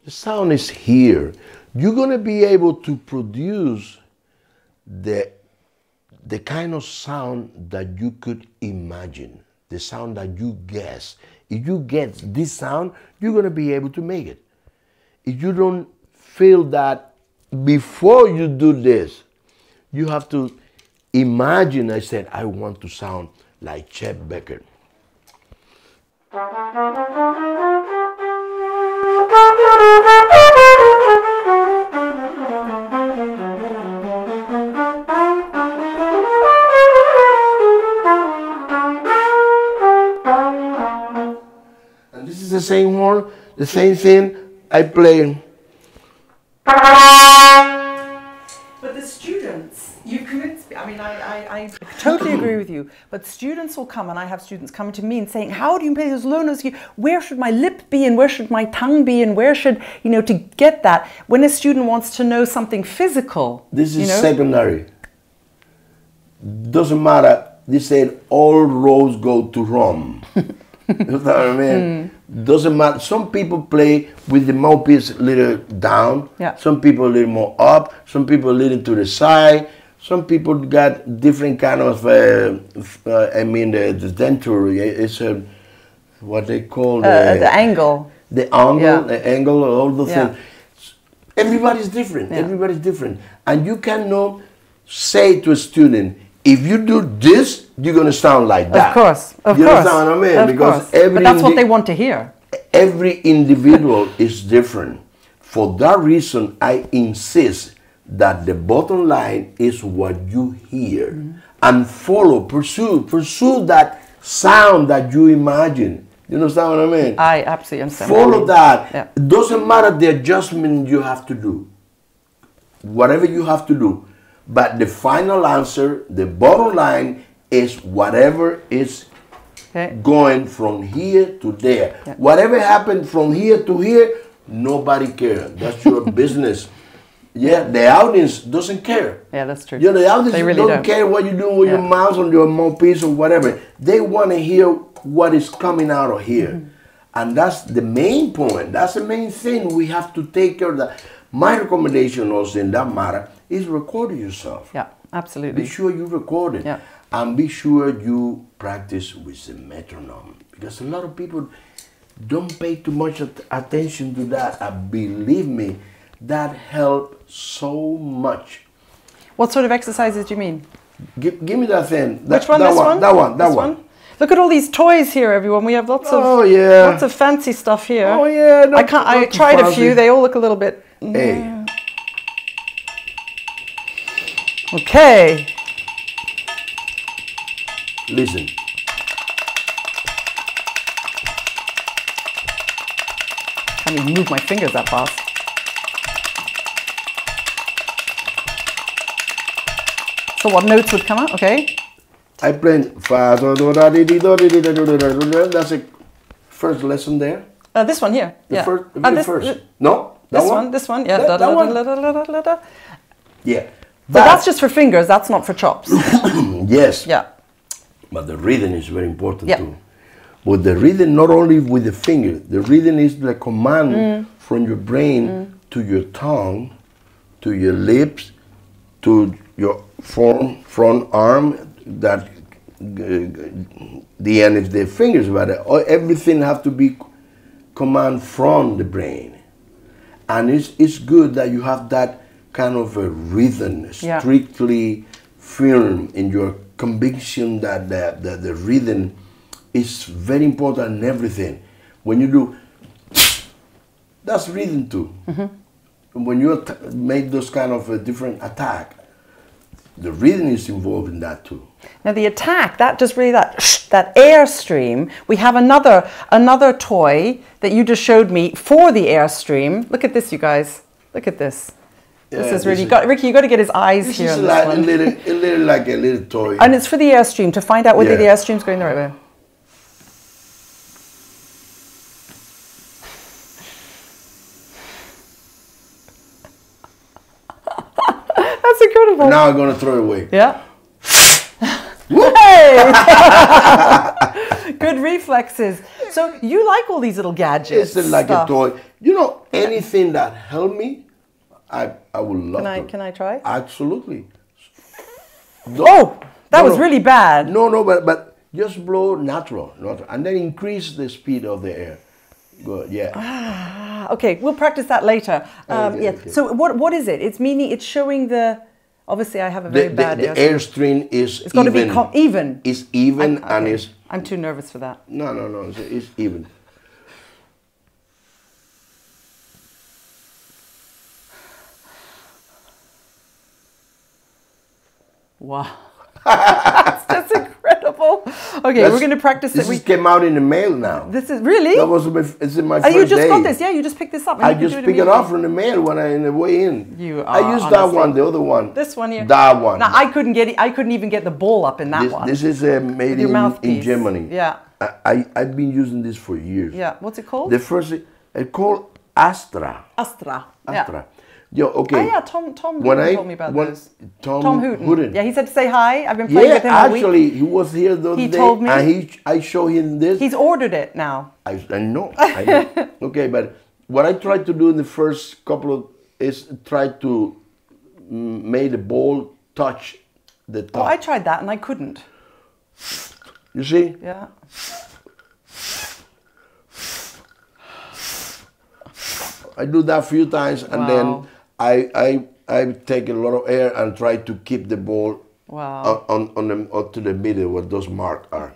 The sound is here. You're going to be able to produce the kind of sound that you could imagine, the sound that you guess. If you get this sound, you're going to be able to make it. If you don't feel that before you do this, you have to imagine, I said, I want to sound like Chet Baker. is the same horn, the same thing. I play. But the students, you convinced me. I mean, I totally agree with you. But students will come, and I have students coming to me and saying, how do you play those low notes? Where should my lip be, and where should my tongue be, and where should, to get that? When a student wants to know something physical. This is secondary. Doesn't matter. They said all roads go to Rome. You know what I mean? Doesn't matter. Some people play with the mouthpiece a little down. Yeah. Some people a little more up. Some people a little to the side. Some people got different kind of. The denture is what they call the angle. The angle, all the things. Everybody's different. Yeah. Everybody's different, and you cannot say to a student, if you do this, you're going to sound like that. Of course. You understand what I mean? Because but that's what they want to hear. Every individual is different. For that reason, I insist that the bottom line is what you hear. And pursue that sound that you imagine. You understand what I mean? I absolutely understand. Follow that. Yeah. It doesn't matter the adjustment you have to do. Whatever you have to do. But the final answer, the bottom line, is whatever is going from here to there. Yeah. Whatever happened from here to here, nobody cares. That's your business. Yeah, the audience doesn't care. Yeah, that's true. Yeah, the audience really don't care what you do with your mouth or your mouthpiece or whatever. They want to hear what is coming out of here. And that's the main point. That's the main thing we have to take care of. That. My recommendation also in that matter is record yourself. Yeah, absolutely. Be sure you record it. Yeah. And be sure you practice with the metronome. Because a lot of people don't pay too much attention to that. And believe me, that helps so much. What sort of exercises do you mean? Give me that thing. Which one? This one? That one. Look at all these toys here, everyone. We have lots of fancy stuff here. Oh yeah. I tried a few. They all look a little bit. Hey. Okay. Listen. I can't even move my fingers that fast. So what notes would come out? Okay. I play fa do do da di di do di di do do do do. That's the first lesson there. This one here. The first. No. This one. Yeah. That one. Yeah. So that's just for fingers. That's not for chops. Yes. Yeah. But the rhythm is very important too. But the rhythm not only with the finger. The rhythm is the command from your brain to your tongue, to your lips, to your front arm. That the end is the fingers, but everything have to be command from the brain. And it's good that you have that kind of a rhythm, strictly firm in your conviction that the rhythm is very important in everything. When you do, that's rhythm too. When you make those kind of a different attack, the rhythm is involved in that too. Now the attack, that just really that airstream. We have another toy that you just showed me for the airstream. Look at this, you guys. Look at this. Yeah, this is really Ricky. You got to get his eyes here. This is like a little toy. And it's for the airstream to find out whether the airstream's going the right way. That's incredible. Now I'm gonna throw it away. Yeah. Hey! Good reflexes. So you like all these little gadgets? It's like a toy. You know, anything that help me, I would love to. Can I try? Absolutely. That was really bad. No, but just blow natural, and then increase the speed of the air. Good, yeah. Okay, we'll practice that later. Okay. So what is it? It's showing the. Obviously, I have a very bad airstream. The airstream is it's got to be even. It's even and it's. I'm too nervous for that. No. It's even. Wow. That's just incredible. Okay, we're going to practice it. This came out in the mail now. This is really? That was it's in my first day. You just got this, yeah? You just picked this up. I just picked it up from the mail when I in the way in. You are, I used that one, the other one. This one here. That one. Now I couldn't even get the ball up in that one. This is made in Germany. Yeah. I've been using this for years. Yeah. What's it called? The first it's called Astra. Astra. Astra. Yeah. Okay. Oh yeah, Tom told me about this. Tom Hooten. Yeah, he said to say hi. I've been playing with him all week. Actually, he was here the other day. Told me. And I showed him this. He's ordered it now. I know. I know. Okay, but what I tried to do in the first couple of is try to make the ball touch the top. Oh, I tried that and I couldn't. You see? Yeah. I do that a few times and then I take a lot of air and try to keep the ball on to the middle where those marks are.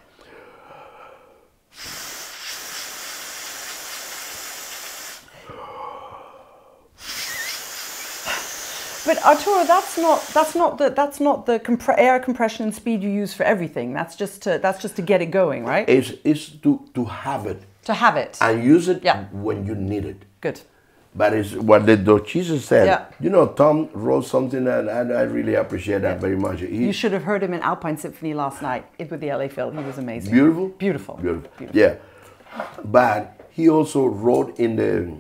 But Arturo, that's not the air compression and speed you use for everything. That's just to get it going, right? It's to have it. To have it. And use it when you need it. Good. But it's what the Duchess said. Yeah. You know, Tom wrote something and I really appreciate that very much. You should have heard him in Alpine Symphony last night with the LA Phil. He was amazing. Beautiful? Beautiful. Beautiful. Yeah. But he also wrote in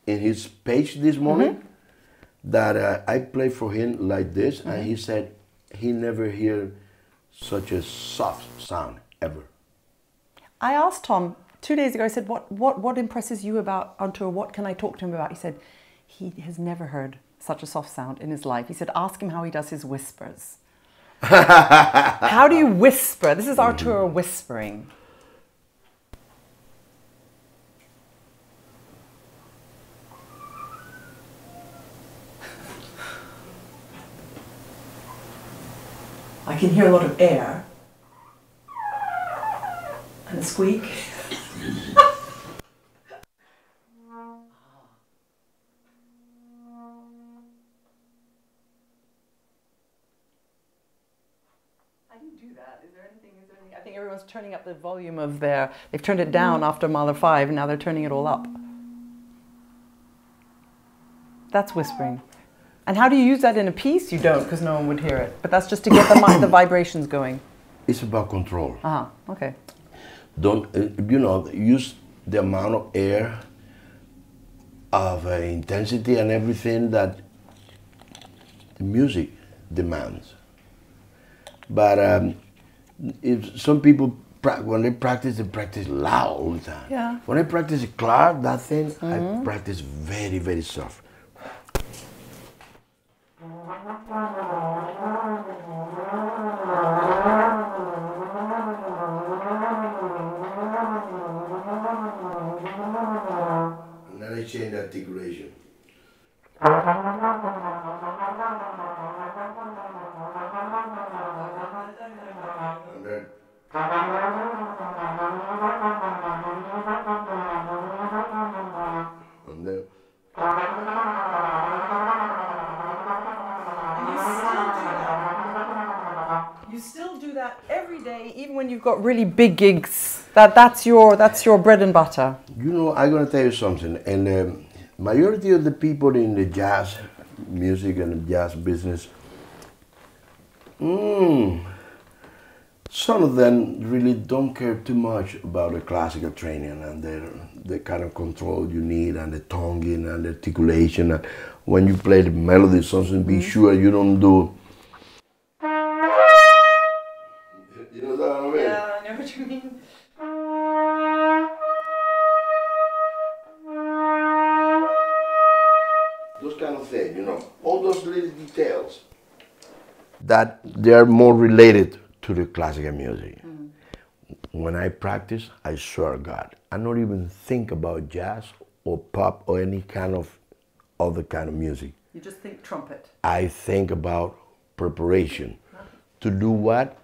his page this morning that I played for him like this, and he said he never heard such a soft sound ever. I asked Tom 2 days ago, I said, what impresses you about Arturo? What can I talk to him about? He said, he has never heard such a soft sound in his life. He said, ask him how he does his whispers. How do you whisper? This is Arturo whispering. I can hear a lot of air and a squeak. I think everyone's turning up the volume of they've turned it down after Mahler 5 and now they're turning it all up. That's whispering. And how do you use that in a piece? You don't, because no one would hear it. But that's just to get the vibrations going. It's about control. Okay. Don't, use the amount of air, of intensity and everything that the music demands. But if some people, when they practice loud all the time. Yeah. When I practice clap, that thing, I practice very, very soft. And then I change the articulation. And then you still do that every day, even when you've got really big gigs. That's your bread and butter. You know, I'm gonna tell you something. And the majority of the people in the jazz music and the jazz business, some of them really don't care too much about the classical training and the kind of control you need and the tonguing and the articulation. And when you play the melody, something, be sure you don't do. You know what I mean? Yeah, I know what you mean. Those kind of things, you know, all those little details that they are more related to the classical music. When I practice, I swear to God, I don't even think about jazz or pop or any kind of other kind of music. You just think trumpet. I think about preparation. To do what?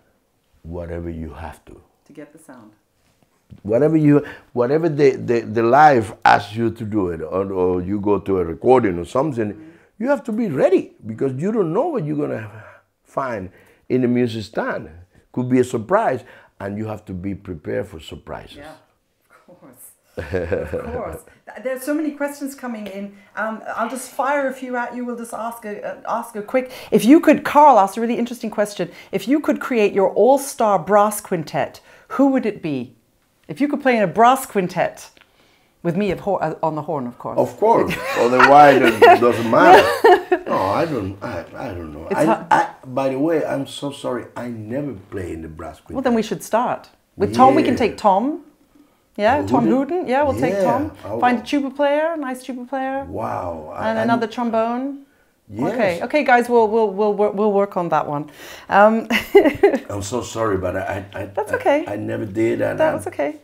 Whatever you have to. To get the sound. Whatever the live asks you to do it, or you go to a recording or something, you have to be ready because you don't know what you're gonna find in the music stand. Could be a surprise. and you have to be prepared for surprises. Yeah, of course. Of course. There's so many questions coming in. I'll just fire a few at you. We'll just ask a quick. If you could, Carl asked a really interesting question. If you could create your all-star brass quintet, who would it be? If you could play in a brass quintet, with me on the horn, of course. Of course. Otherwise, it doesn't matter. No, I don't know. By the way, I'm so sorry. I never play in the brass quintet. Well, then we should start. With Tom, we can take Tom. Yeah, Tom Hooten. Yeah, we'll take Tom. Find a tuba player, nice tuba player. Wow. And another trombone. Yes. Okay, guys, we'll work on that one. I'm so sorry, but that's okay. I never did, and that was okay.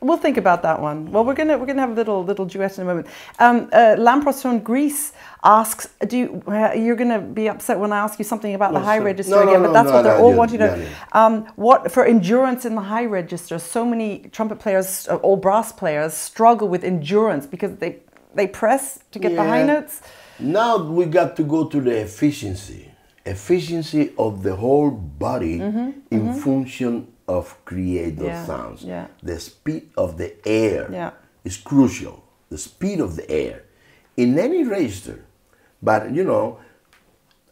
We'll think about that one. Well, we're gonna have a little duet in a moment. Lampros from Greece asks, you're gonna be upset when I ask you something about the high register again? But that's what they're all wanting to know. What for endurance in the high register? So many trumpet players, all brass players, struggle with endurance because they press to get the high notes. Now we got to go to the efficiency of the whole body in function of create those sounds. Yeah. The speed of the air is crucial. The speed of the air in any register, but you know,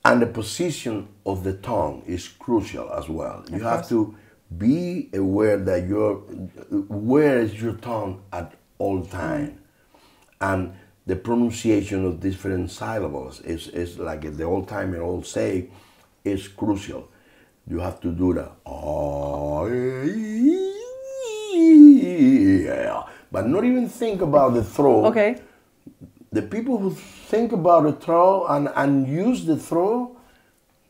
and the position of the tongue is crucial as well. You have to be aware that where is your tongue at all time, and the pronunciation of different syllables is like the old timer all say, is crucial. You have to do that. But not even think about the throat. Okay. The people who think about the throat and use the throat,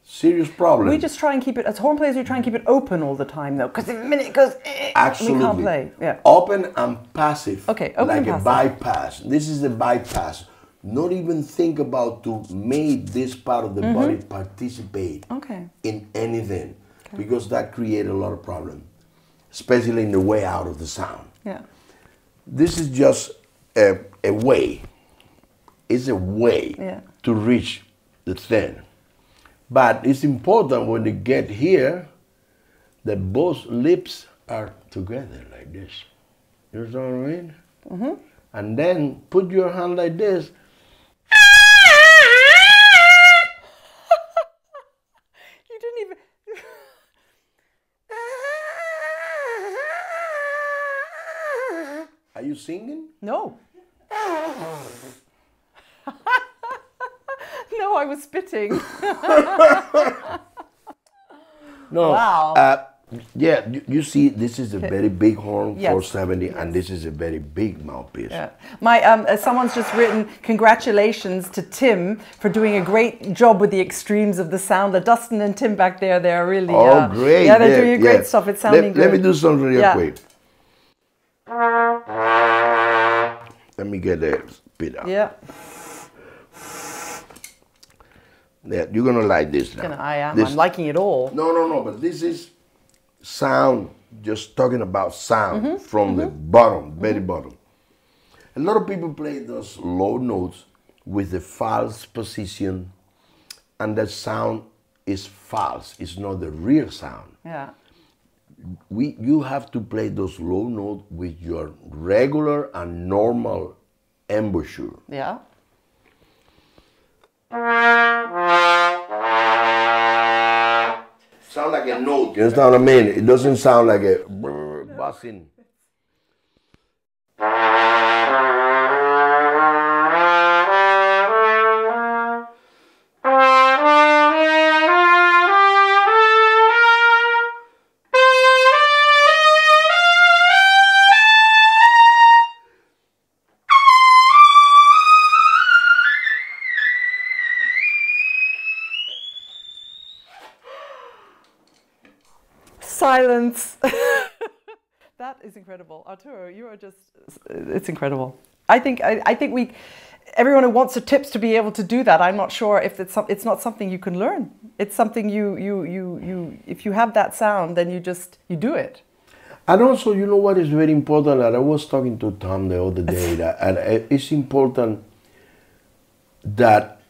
serious problem. We just try and keep it, as horn players, we try and keep it open all the time though, because the minute it goes, absolutely. We can't play. Yeah. Open and passive. Okay, open like and passive. A bypass. This is the bypass. Not even think about to make this part of the body participate in anything, because that creates a lot of problem, especially in the way out of the sound. Yeah. This is just a way. It's a way to reach the thing. But it's important when you get here that both lips are together like this. You know what I mean? And then put your hand like this. You didn't even... Are you singing? No. No, I was spitting. No. Wow. Yeah, you see, this is a very big horn, 470, and this is a very big mouthpiece. Yeah. Someone's just written, congratulations to Tim for doing a great job with the extremes of the sound. Dustin and Tim back there, they're really... great. Yeah, they're doing great stuff. It's sounding good. Let me do something real quick. Let me get the spit out. Yeah. Yeah, you're going to like this now. I am. I'm liking it all. No, but this is sound, just talking about sound from the bottom, very bottom. A lot of people play those low notes with the false position, and that sound is false. It's not the real sound. Yeah. You have to play those low notes with your regular and normal embouchure. Yeah. Sound like a note. You understand what I mean? It doesn't sound like a buzzing. Silence. That is incredible. Arturo, you are just, it's incredible. I think everyone who wants the tips to be able to do that, I'm not sure if it's not something you can learn. It's something if you have that sound, then you do it. And also, you know what is very important, and I was talking to Tom the other day, and it's important that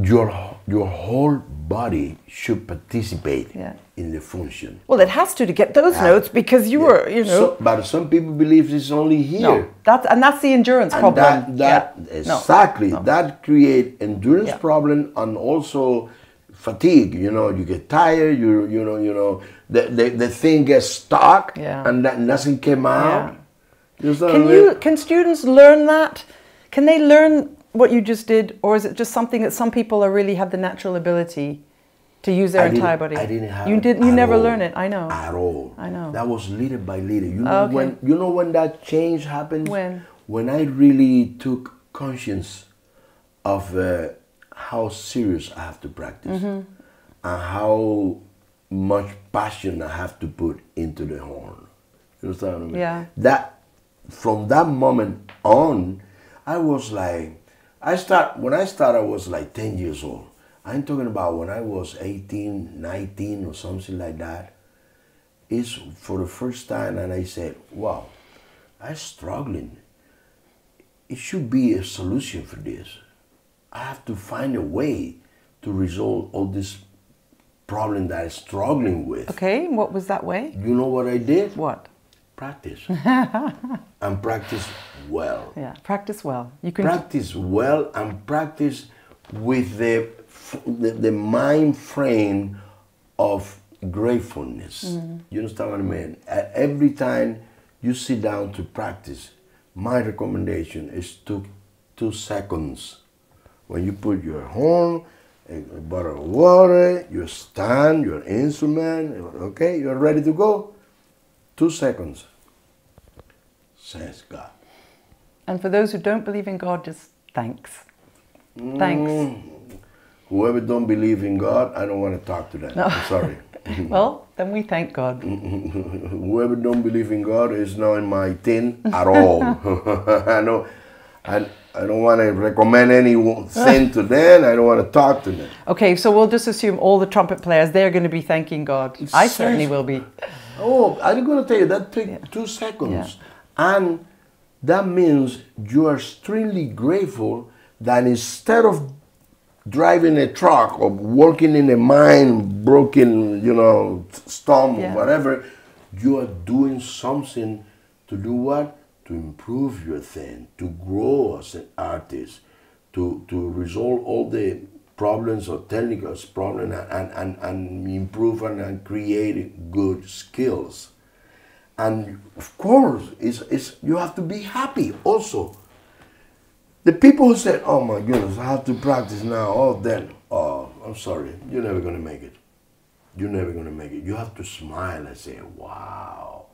your whole body should participate in the function. Well, it has to get those notes because you were, you know. So, but some people believe it's only here. No, that's the endurance problem. Exactly. That create endurance problem and also fatigue. You know, you get tired. You know, the thing gets stuck and that nothing came out. Can students learn that? Can they learn what you just did, or is it just something that some people really have the natural ability to use their entire body? I didn't have. You never learn it. I know. At all. I know. That was little by little. You know when that change happened. When I really took conscience of how serious I have to practice and how much passion I have to put into the horn. You understand what I mean? Yeah. That from that moment on, I was like. When I started, I was like 10 years old. I'm talking about when I was 18, 19 or something like that. It's for the first time and I said, wow, I'm struggling. It should be a solution for this. I have to find a way to resolve all this problem that I'm struggling with. Okay, what was that way? You know what I did? What? Practice. And practice well. Yeah, practice well. You can practice well and practice with the mind frame of gratefulness. You understand what I mean? Every time you sit down to practice, my recommendation is to 2 seconds. When you put your horn, a bottle of water, your stand, your instrument, okay, you're ready to go. 2 seconds, says God. And for those who don't believe in God, just thanks. Thanks. Whoever don't believe in God, I don't want to talk to them. No. I'm sorry. Well, then we thank God. Whoever don't believe in God is not in my tin at all. I don't want to recommend anything to them. I don't want to talk to them. Okay, so we'll just assume all the trumpet players, they're going to be thanking God. I certainly will be. Oh, I'm going to tell you, that takes 2 seconds. And that means you are extremely grateful that instead of driving a truck or working in a mine, broken, you know, storm or whatever, you are doing something to do what? To improve your thing, to grow as an artist, to resolve all the problems or technical problems and improve and create good skills. And of course, you have to be happy also. The people who said, oh my goodness, I have to practice now, I'm sorry, you're never going to make it. You're never going to make it. You have to smile and say, wow,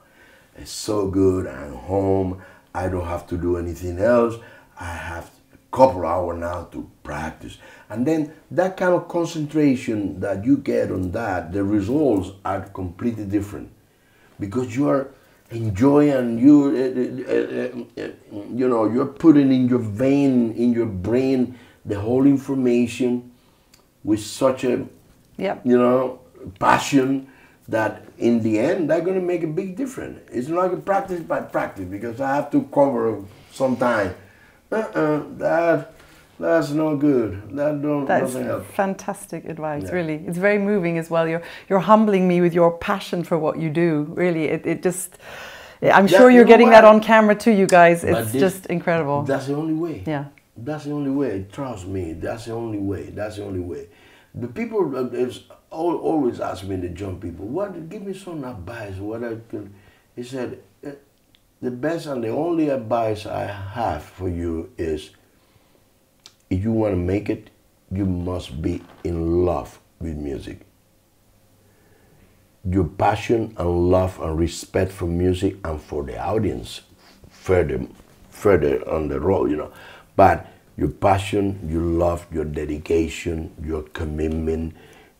it's so good, I'm home, I don't have to do anything else, I have a couple hours now to practice. And then that kind of concentration that you get on that, the results are completely different. Because you are enjoying, you're putting in your vein, in your brain, the whole information with such a, passion that in the end, they're going to make a big difference. It's not like a practice by practice because I have to cover some time. That's not good. That's fantastic advice, really. It's very moving as well. You're humbling me with your passion for what you do. Really, it just, I'm sure you're getting that on camera too, you guys. It's just incredible. That's the only way. Yeah. That's the only way. Trust me. That's the only way. That's the only way. The people always ask me, the young people, give me some advice. He said, the best and the only advice I have for you is, if you want to make it, you must be in love with music. Your passion and love and respect for music and for the audience further on the road, But your passion, your love, your dedication, your commitment,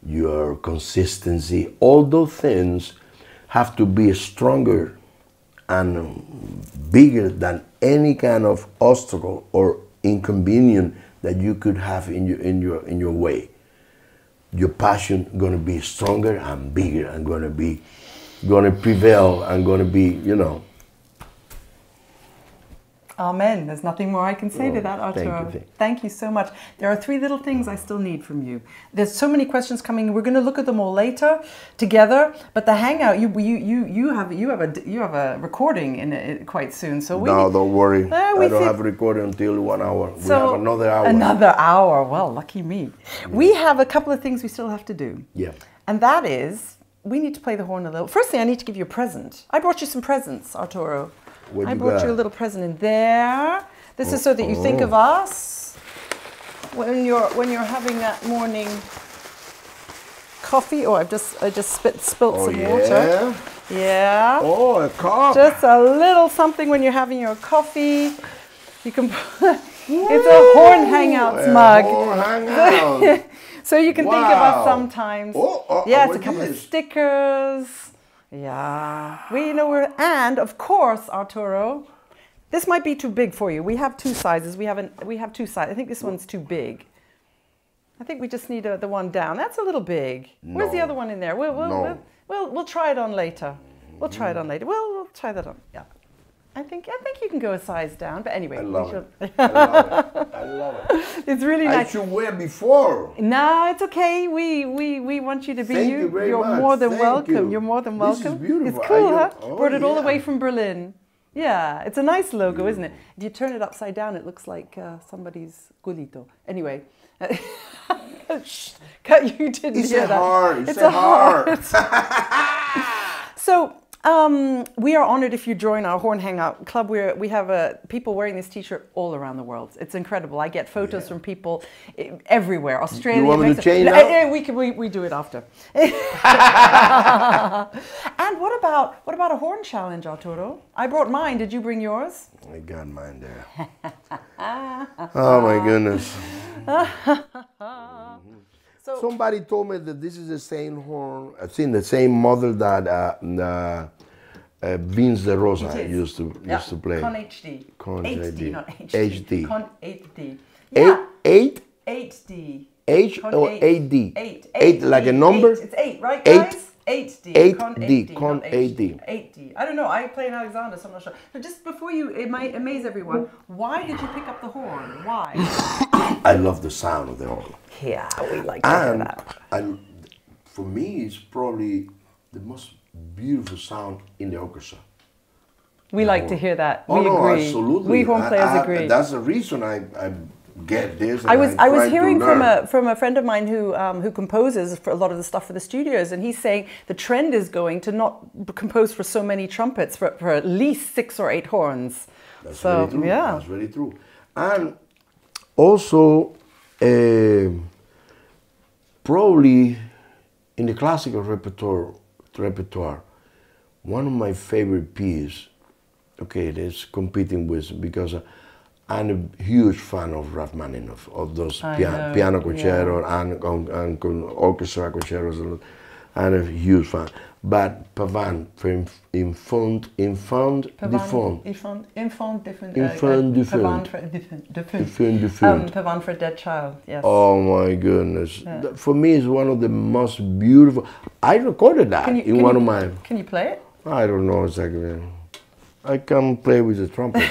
your consistency, all those things have to be stronger and bigger than any kind of obstacle or inconvenience that you could have in your way. Your passion going to be stronger and bigger and going to prevail and going to be, Amen. There's nothing more I can say to that, Arturo. Thank you so much. There are 3 little things I still need from you. There's so many questions coming. We're going to look at them all later together. But the Hangout, you have a recording in it quite soon. So don't worry. I don't have a recording until 1 hour. We have another hour. Another hour. Well, lucky me. Yeah. We have a couple of things we still have to do. Yeah. And that is, we need to play the horn a little. Firstly, I need to give you a present. I brought you some presents, Arturo. I brought you a little present in there. This is so that you think of us when you're having that morning coffee. Oh, I just spilt some water. Yeah. Oh, a cup. Just a little something when you're having your coffee. You can. It's a Horn Hangouts mug. Horn Hangout. So you can think of us sometimes. Yeah, it's a couple of stickers. Yeah, we know where, and of course, Arturo, this might be too big for you. We have 2 sizes. We have 2 sizes. I think this one's too big. I think we just need the one down. That's a little big. No. Where's the other one in there? We'll try it on later. We'll try it on later. We'll try that on. Yeah. I think you can go a size down, but anyway. I love it. I love it. It's really nice. I should wear before. No, it's okay. We want you to be you. You're more than welcome. You're more than welcome. This is beautiful. It's cool, huh? Brought it all the way from Berlin. Yeah, it's a nice logo, isn't it? If you turn it upside down, it looks like somebody's culito. Anyway. You didn't hear that. It's a heart. So, we are honored if you join our Horn Hangout Club. We have people wearing this T-shirt all around the world. It's incredible. I get photos from people everywhere. Australia, you want me to change now? We do it after. And what about a horn challenge, Arturo? I brought mine. Did you bring yours? I got mine there. Oh my goodness. So, somebody told me that this is the same horn. I've seen the same model that Vince De Rosa used to play. Con HD. Con HD, not HD. HD. Con 8D. Yeah. 8? 8D. H or 8D? 8. 8 like a number? It's 8, right guys? 8D. 8D. Con 8D. 8D. I don't know. I play in Alexander, so I'm not sure. But just before it might amaze everyone, why did you pick up the horn? Why? I love the sound of the horn. Yeah, we like to hear that. And for me, it's probably the most beautiful sound in the orchestra. We like to hear that. We agree. Absolutely. We horn players agree. That's the reason I get this. I was hearing from a friend of mine who composes for a lot of the stuff for the studios, and he's saying the trend is going to not compose for so many trumpets, for at least 6 or 8 horns. That's very true. Yeah. That's very true. And also, probably in the classical repertoire, one of my favorite pieces, okay, that's competing with, because I'm a huge fan of Rachmaninoff, of those piano concerto and orchestra concertos. I'm a huge fan. But Pavane, Infant Pavane for a Dead Child, yes. Oh my goodness. Yeah. For me, it's one of the most beautiful. I recorded that in one of my... Can you play it? I don't know exactly. I can play with the trumpet.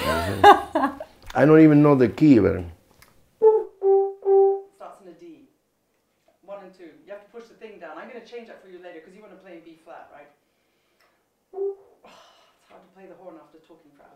I don't even know the key, but... Starts in a D. 1 and 2. You have to push the thing down. I'm going to change that for you later because you want to play in B flat, right? Oh, it's hard to play the horn after talking for hours.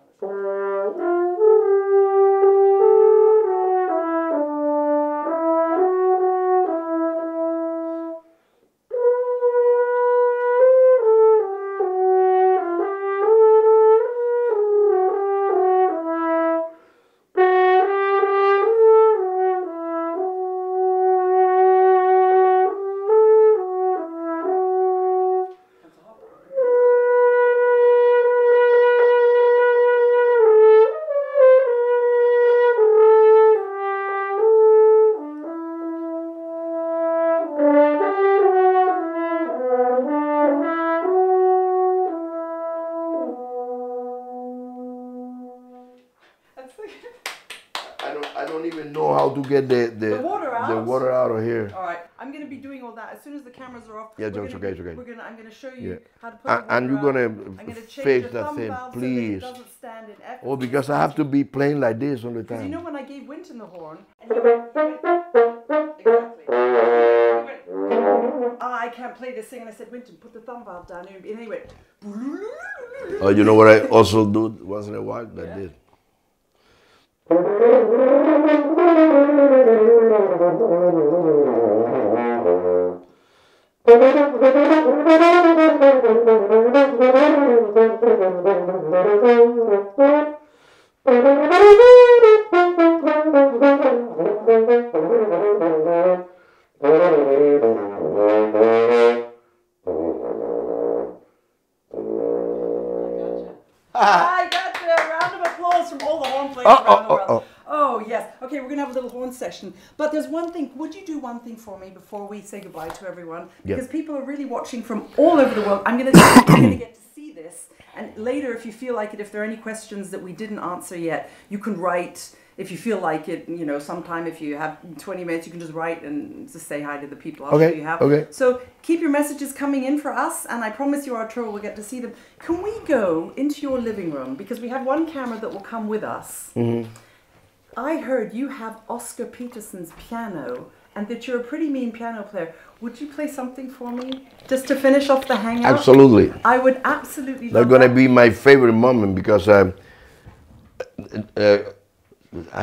I don't even know how to get the water out of here. All right, I'm going to be doing all that as soon as the cameras are off. Yeah, it's okay. I'm going to show you how to put the water and you're going to fix that thing, please. So that it doesn't stand in F. Oh, because I have to be playing like this all the time. You know when I gave Winton the horn, and he went exactly. I can't play this thing, and I said, Winton, put the thumb valve down here, and he went. Oh, you know what I also do once in a while? Like this. I got you. A round of applause from all the horn players around the world. Oh, yes. Okay, we're going to have a little horn session. But there's one thing. Would you do one thing for me before we say goodbye to everyone? Because people are really watching from all over the world. I'm going to get to see this. And later, if you feel like it, if there are any questions that we didn't answer yet, you can write. If you feel like it, you know, sometime if you have 20 minutes, you can just write and just say hi to the people after you have. Okay. So keep your messages coming in for us, and I promise you, Arturo, we'll get to see them. Can we go into your living room? Because we have one camera that will come with us. Mm-hmm. I heard you have Oscar Peterson's piano, and that you're a pretty mean piano player. Would you play something for me, just to finish off the hangout? Absolutely. I would absolutely love That's going to be my favorite moment because I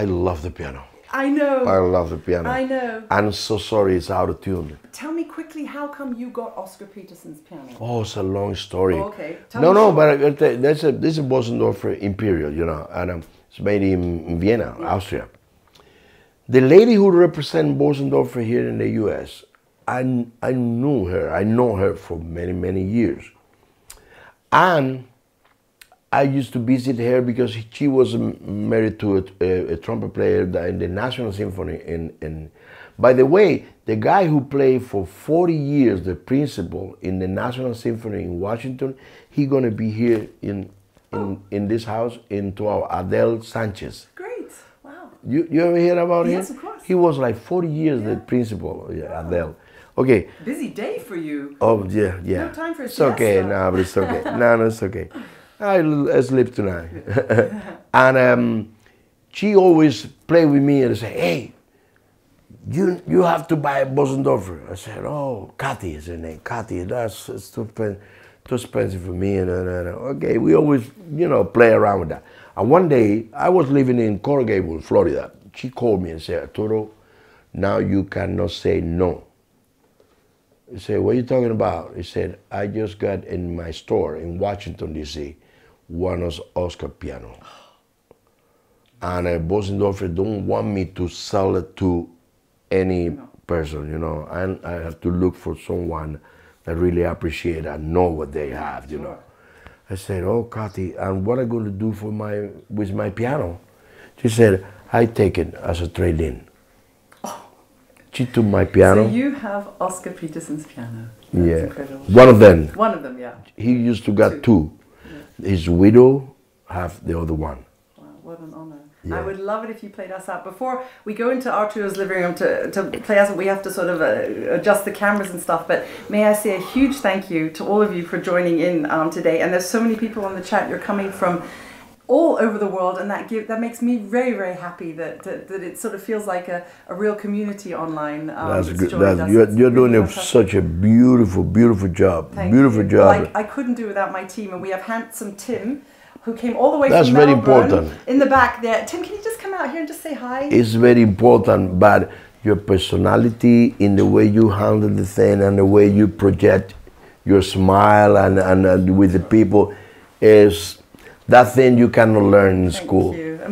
love the piano. I know. I love the piano. I know. I'm so sorry it's out of tune. Tell me quickly, how come you got Oscar Peterson's piano? Oh, it's a long story. Oh, okay. But this is Bosendorfer Imperial, you know, and it's made in Vienna, Austria. The lady who represents Bosendorfer here in the U.S., I knew her. I know her for many, many years. And I used to visit her because she was married to a trumpet player in the National Symphony. By the way, the guy who played for 40 years, the principal in the National Symphony in Washington, he's going to be here in this house in 12, Adele Sanchez. Great, wow. You ever hear about him? Yes, of course. He was like 40 years the principal, Adele. Okay. Busy day for you. Oh, yeah. No time for a siesta. It's okay, no, but it's okay. No, it's okay. I sleep tonight. And she always play with me and say, hey, you have to buy a Bosendorfer. I said, oh, Kathy is her name. Kathy, it's too expensive for me. And okay, we always, play around with that. And one day, I was living in Coral Gables, Florida. She called me and said, Arturo, now you cannot say no. I said, what are you talking about? He said, I just got in my store in Washington, D.C., one of Oscar piano. And Bosendorfer don't want me to sell it to any person, and I have to look for someone that really appreciate and know what they have, you know. I said, oh, Kathy, and what am I going to do with my piano? She said, I take it as a trade-in. She took my piano. So you have Oscar Peterson's piano. That's incredible. One of them. One of them, yeah. He used to get two. Yeah. His widow have the other one. Wow, what an honor. Yeah. I would love it if you played us out. Before we go into Arturo's living room to play us, we have to sort of adjust the cameras and stuff, but may I say a huge thank you to all of you for joining in today. And there's so many people on the chat. You're coming from all over the world, and that makes me very, very happy that it sort of feels like a real community online. That's good. You're doing such a beautiful, beautiful job. Beautiful job. Well, I couldn't do it without my team, and we have handsome Tim, who came all the way from Melbourne. That's very important. In the back there. Tim, can you just come out here and just say hi? It's very important, but your personality in the way you handle the thing and the way you project your smile and with the people is that thing you cannot learn in school. Thank you. It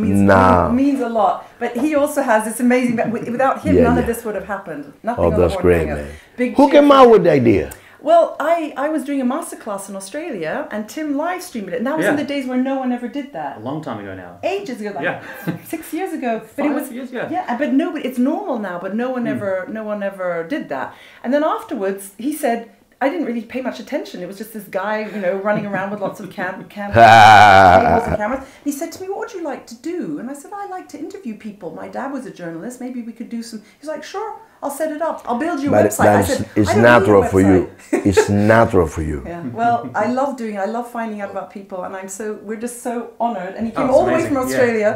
means a lot. But he also has this amazing, without him, none of this would have happened. Nothing on that's the great, man. Who came out with the idea? Well, I was doing a masterclass in Australia, and Tim live streamed it. And that was in the days where no one ever did that. A long time ago now. Ages ago, 6 years ago. But 5 years ago. Yeah, but nobody. It's normal now, but no one ever did that. And then afterwards, he said, I didn't really pay much attention. It was just this guy, you know, running around with lots of tables and cameras. And he said to me, "What would you like to do?" And I said, "I like to interview people. My dad was a journalist. Maybe we could do some." He's like, "Sure, I'll set it up. I'll build you a website." I said, it's natural for you. It's natural for you. Yeah. Well, I love doing it. I love finding out about people, and we're just so honoured. And he came all the way from Australia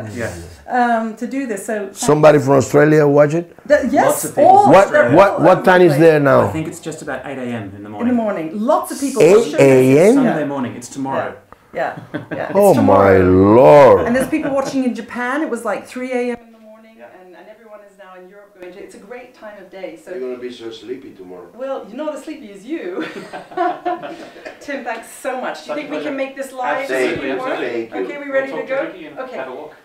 to do this. So somebody from Australia watch it? Yes. What time is there now? I think it's just about 8 a.m. in the morning. In the morning, lots of people. 8 a.m. Sunday morning. It's tomorrow. Yeah. Oh my Lord! And there's people watching in Japan. It was like 3 a.m. in the morning, and everyone is now in Europe going to. It's a great time of day. So you're gonna be so sleepy tomorrow. Well, you're not as sleepy as you. Tim, thanks so much. Do you think we can make this live? Absolutely. Okay, we ready to go? Okay.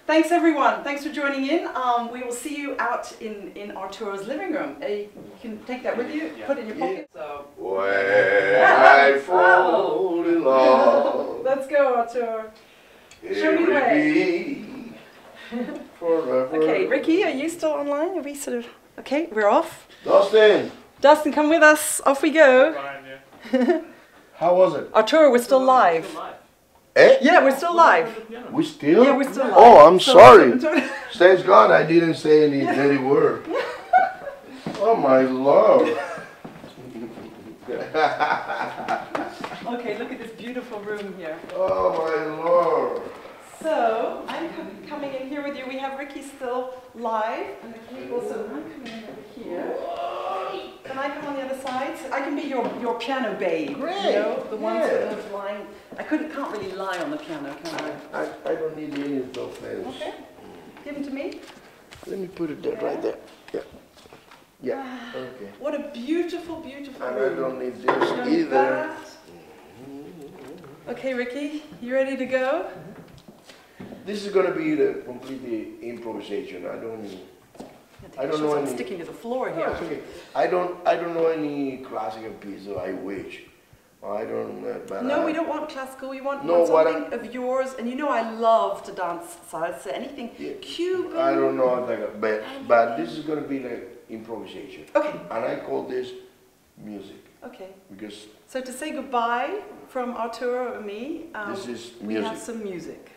Thanks everyone. Thanks for joining in. We will see you out in Arturo's living room. You can take that with you. Put it in your pocket. So. When I fall in love. Let's go, Arturo. Show me the way. Forever. Okay, Ricky, are you still online? Are we sort of... Okay, we're off. Dustin, come with us. Off we go. How was it? Arturo, we're still live. Eh? Yeah, we're still live. We still? Yeah, we're still live. Oh, I'm sorry. Thanks God I didn't say any word. Oh my Lord. Okay, look at this beautiful room here. Oh my Lord. So, I'm coming in here with you. We have Ricky still live, and the people, so I'm coming in over here. Can I come on the other side? So I can be your piano babe. Great. You know, the one sort of lying. I can't really lie on the piano, can I? I don't need any of those things. Okay. Give them to me. Let me put it there, right there. Yeah. Yeah. Okay. What a beautiful, beautiful and room. I don't need this either. Okay, Ricky, you ready to go? This is going to be the completely improvisation. I don't know any. Sticking to the floor here. No, it's okay. I don't know any classical piece. I wish. I don't. But no, we don't want classical. We want something of yours. And you know, I love to dance salsa. Anything Cuban. I don't know but this is going to be like improvisation. Okay. And I call this music. Okay. Because. So to say goodbye from Arturo and me, this is music. We have some music.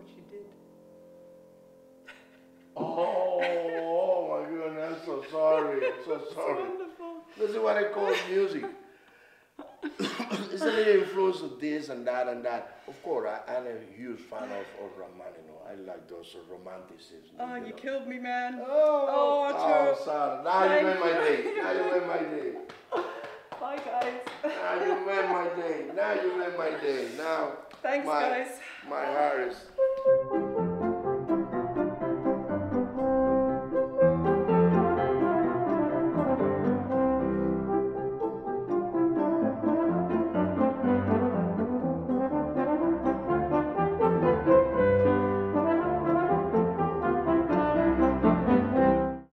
what she did. Oh my goodness, I'm so sorry. I'm so sorry. It's wonderful. This is what I call music. It's a little influence of this and that and that. Of course, I'm a huge fan of Rachmaninoff. I like those romanticism. Oh, you killed me, man. Oh, Arturo. sorry. Now you made my day. Now you made my day. Bye, guys. Now you made my day. Now you made my day. Now. Thanks, guys. My heart is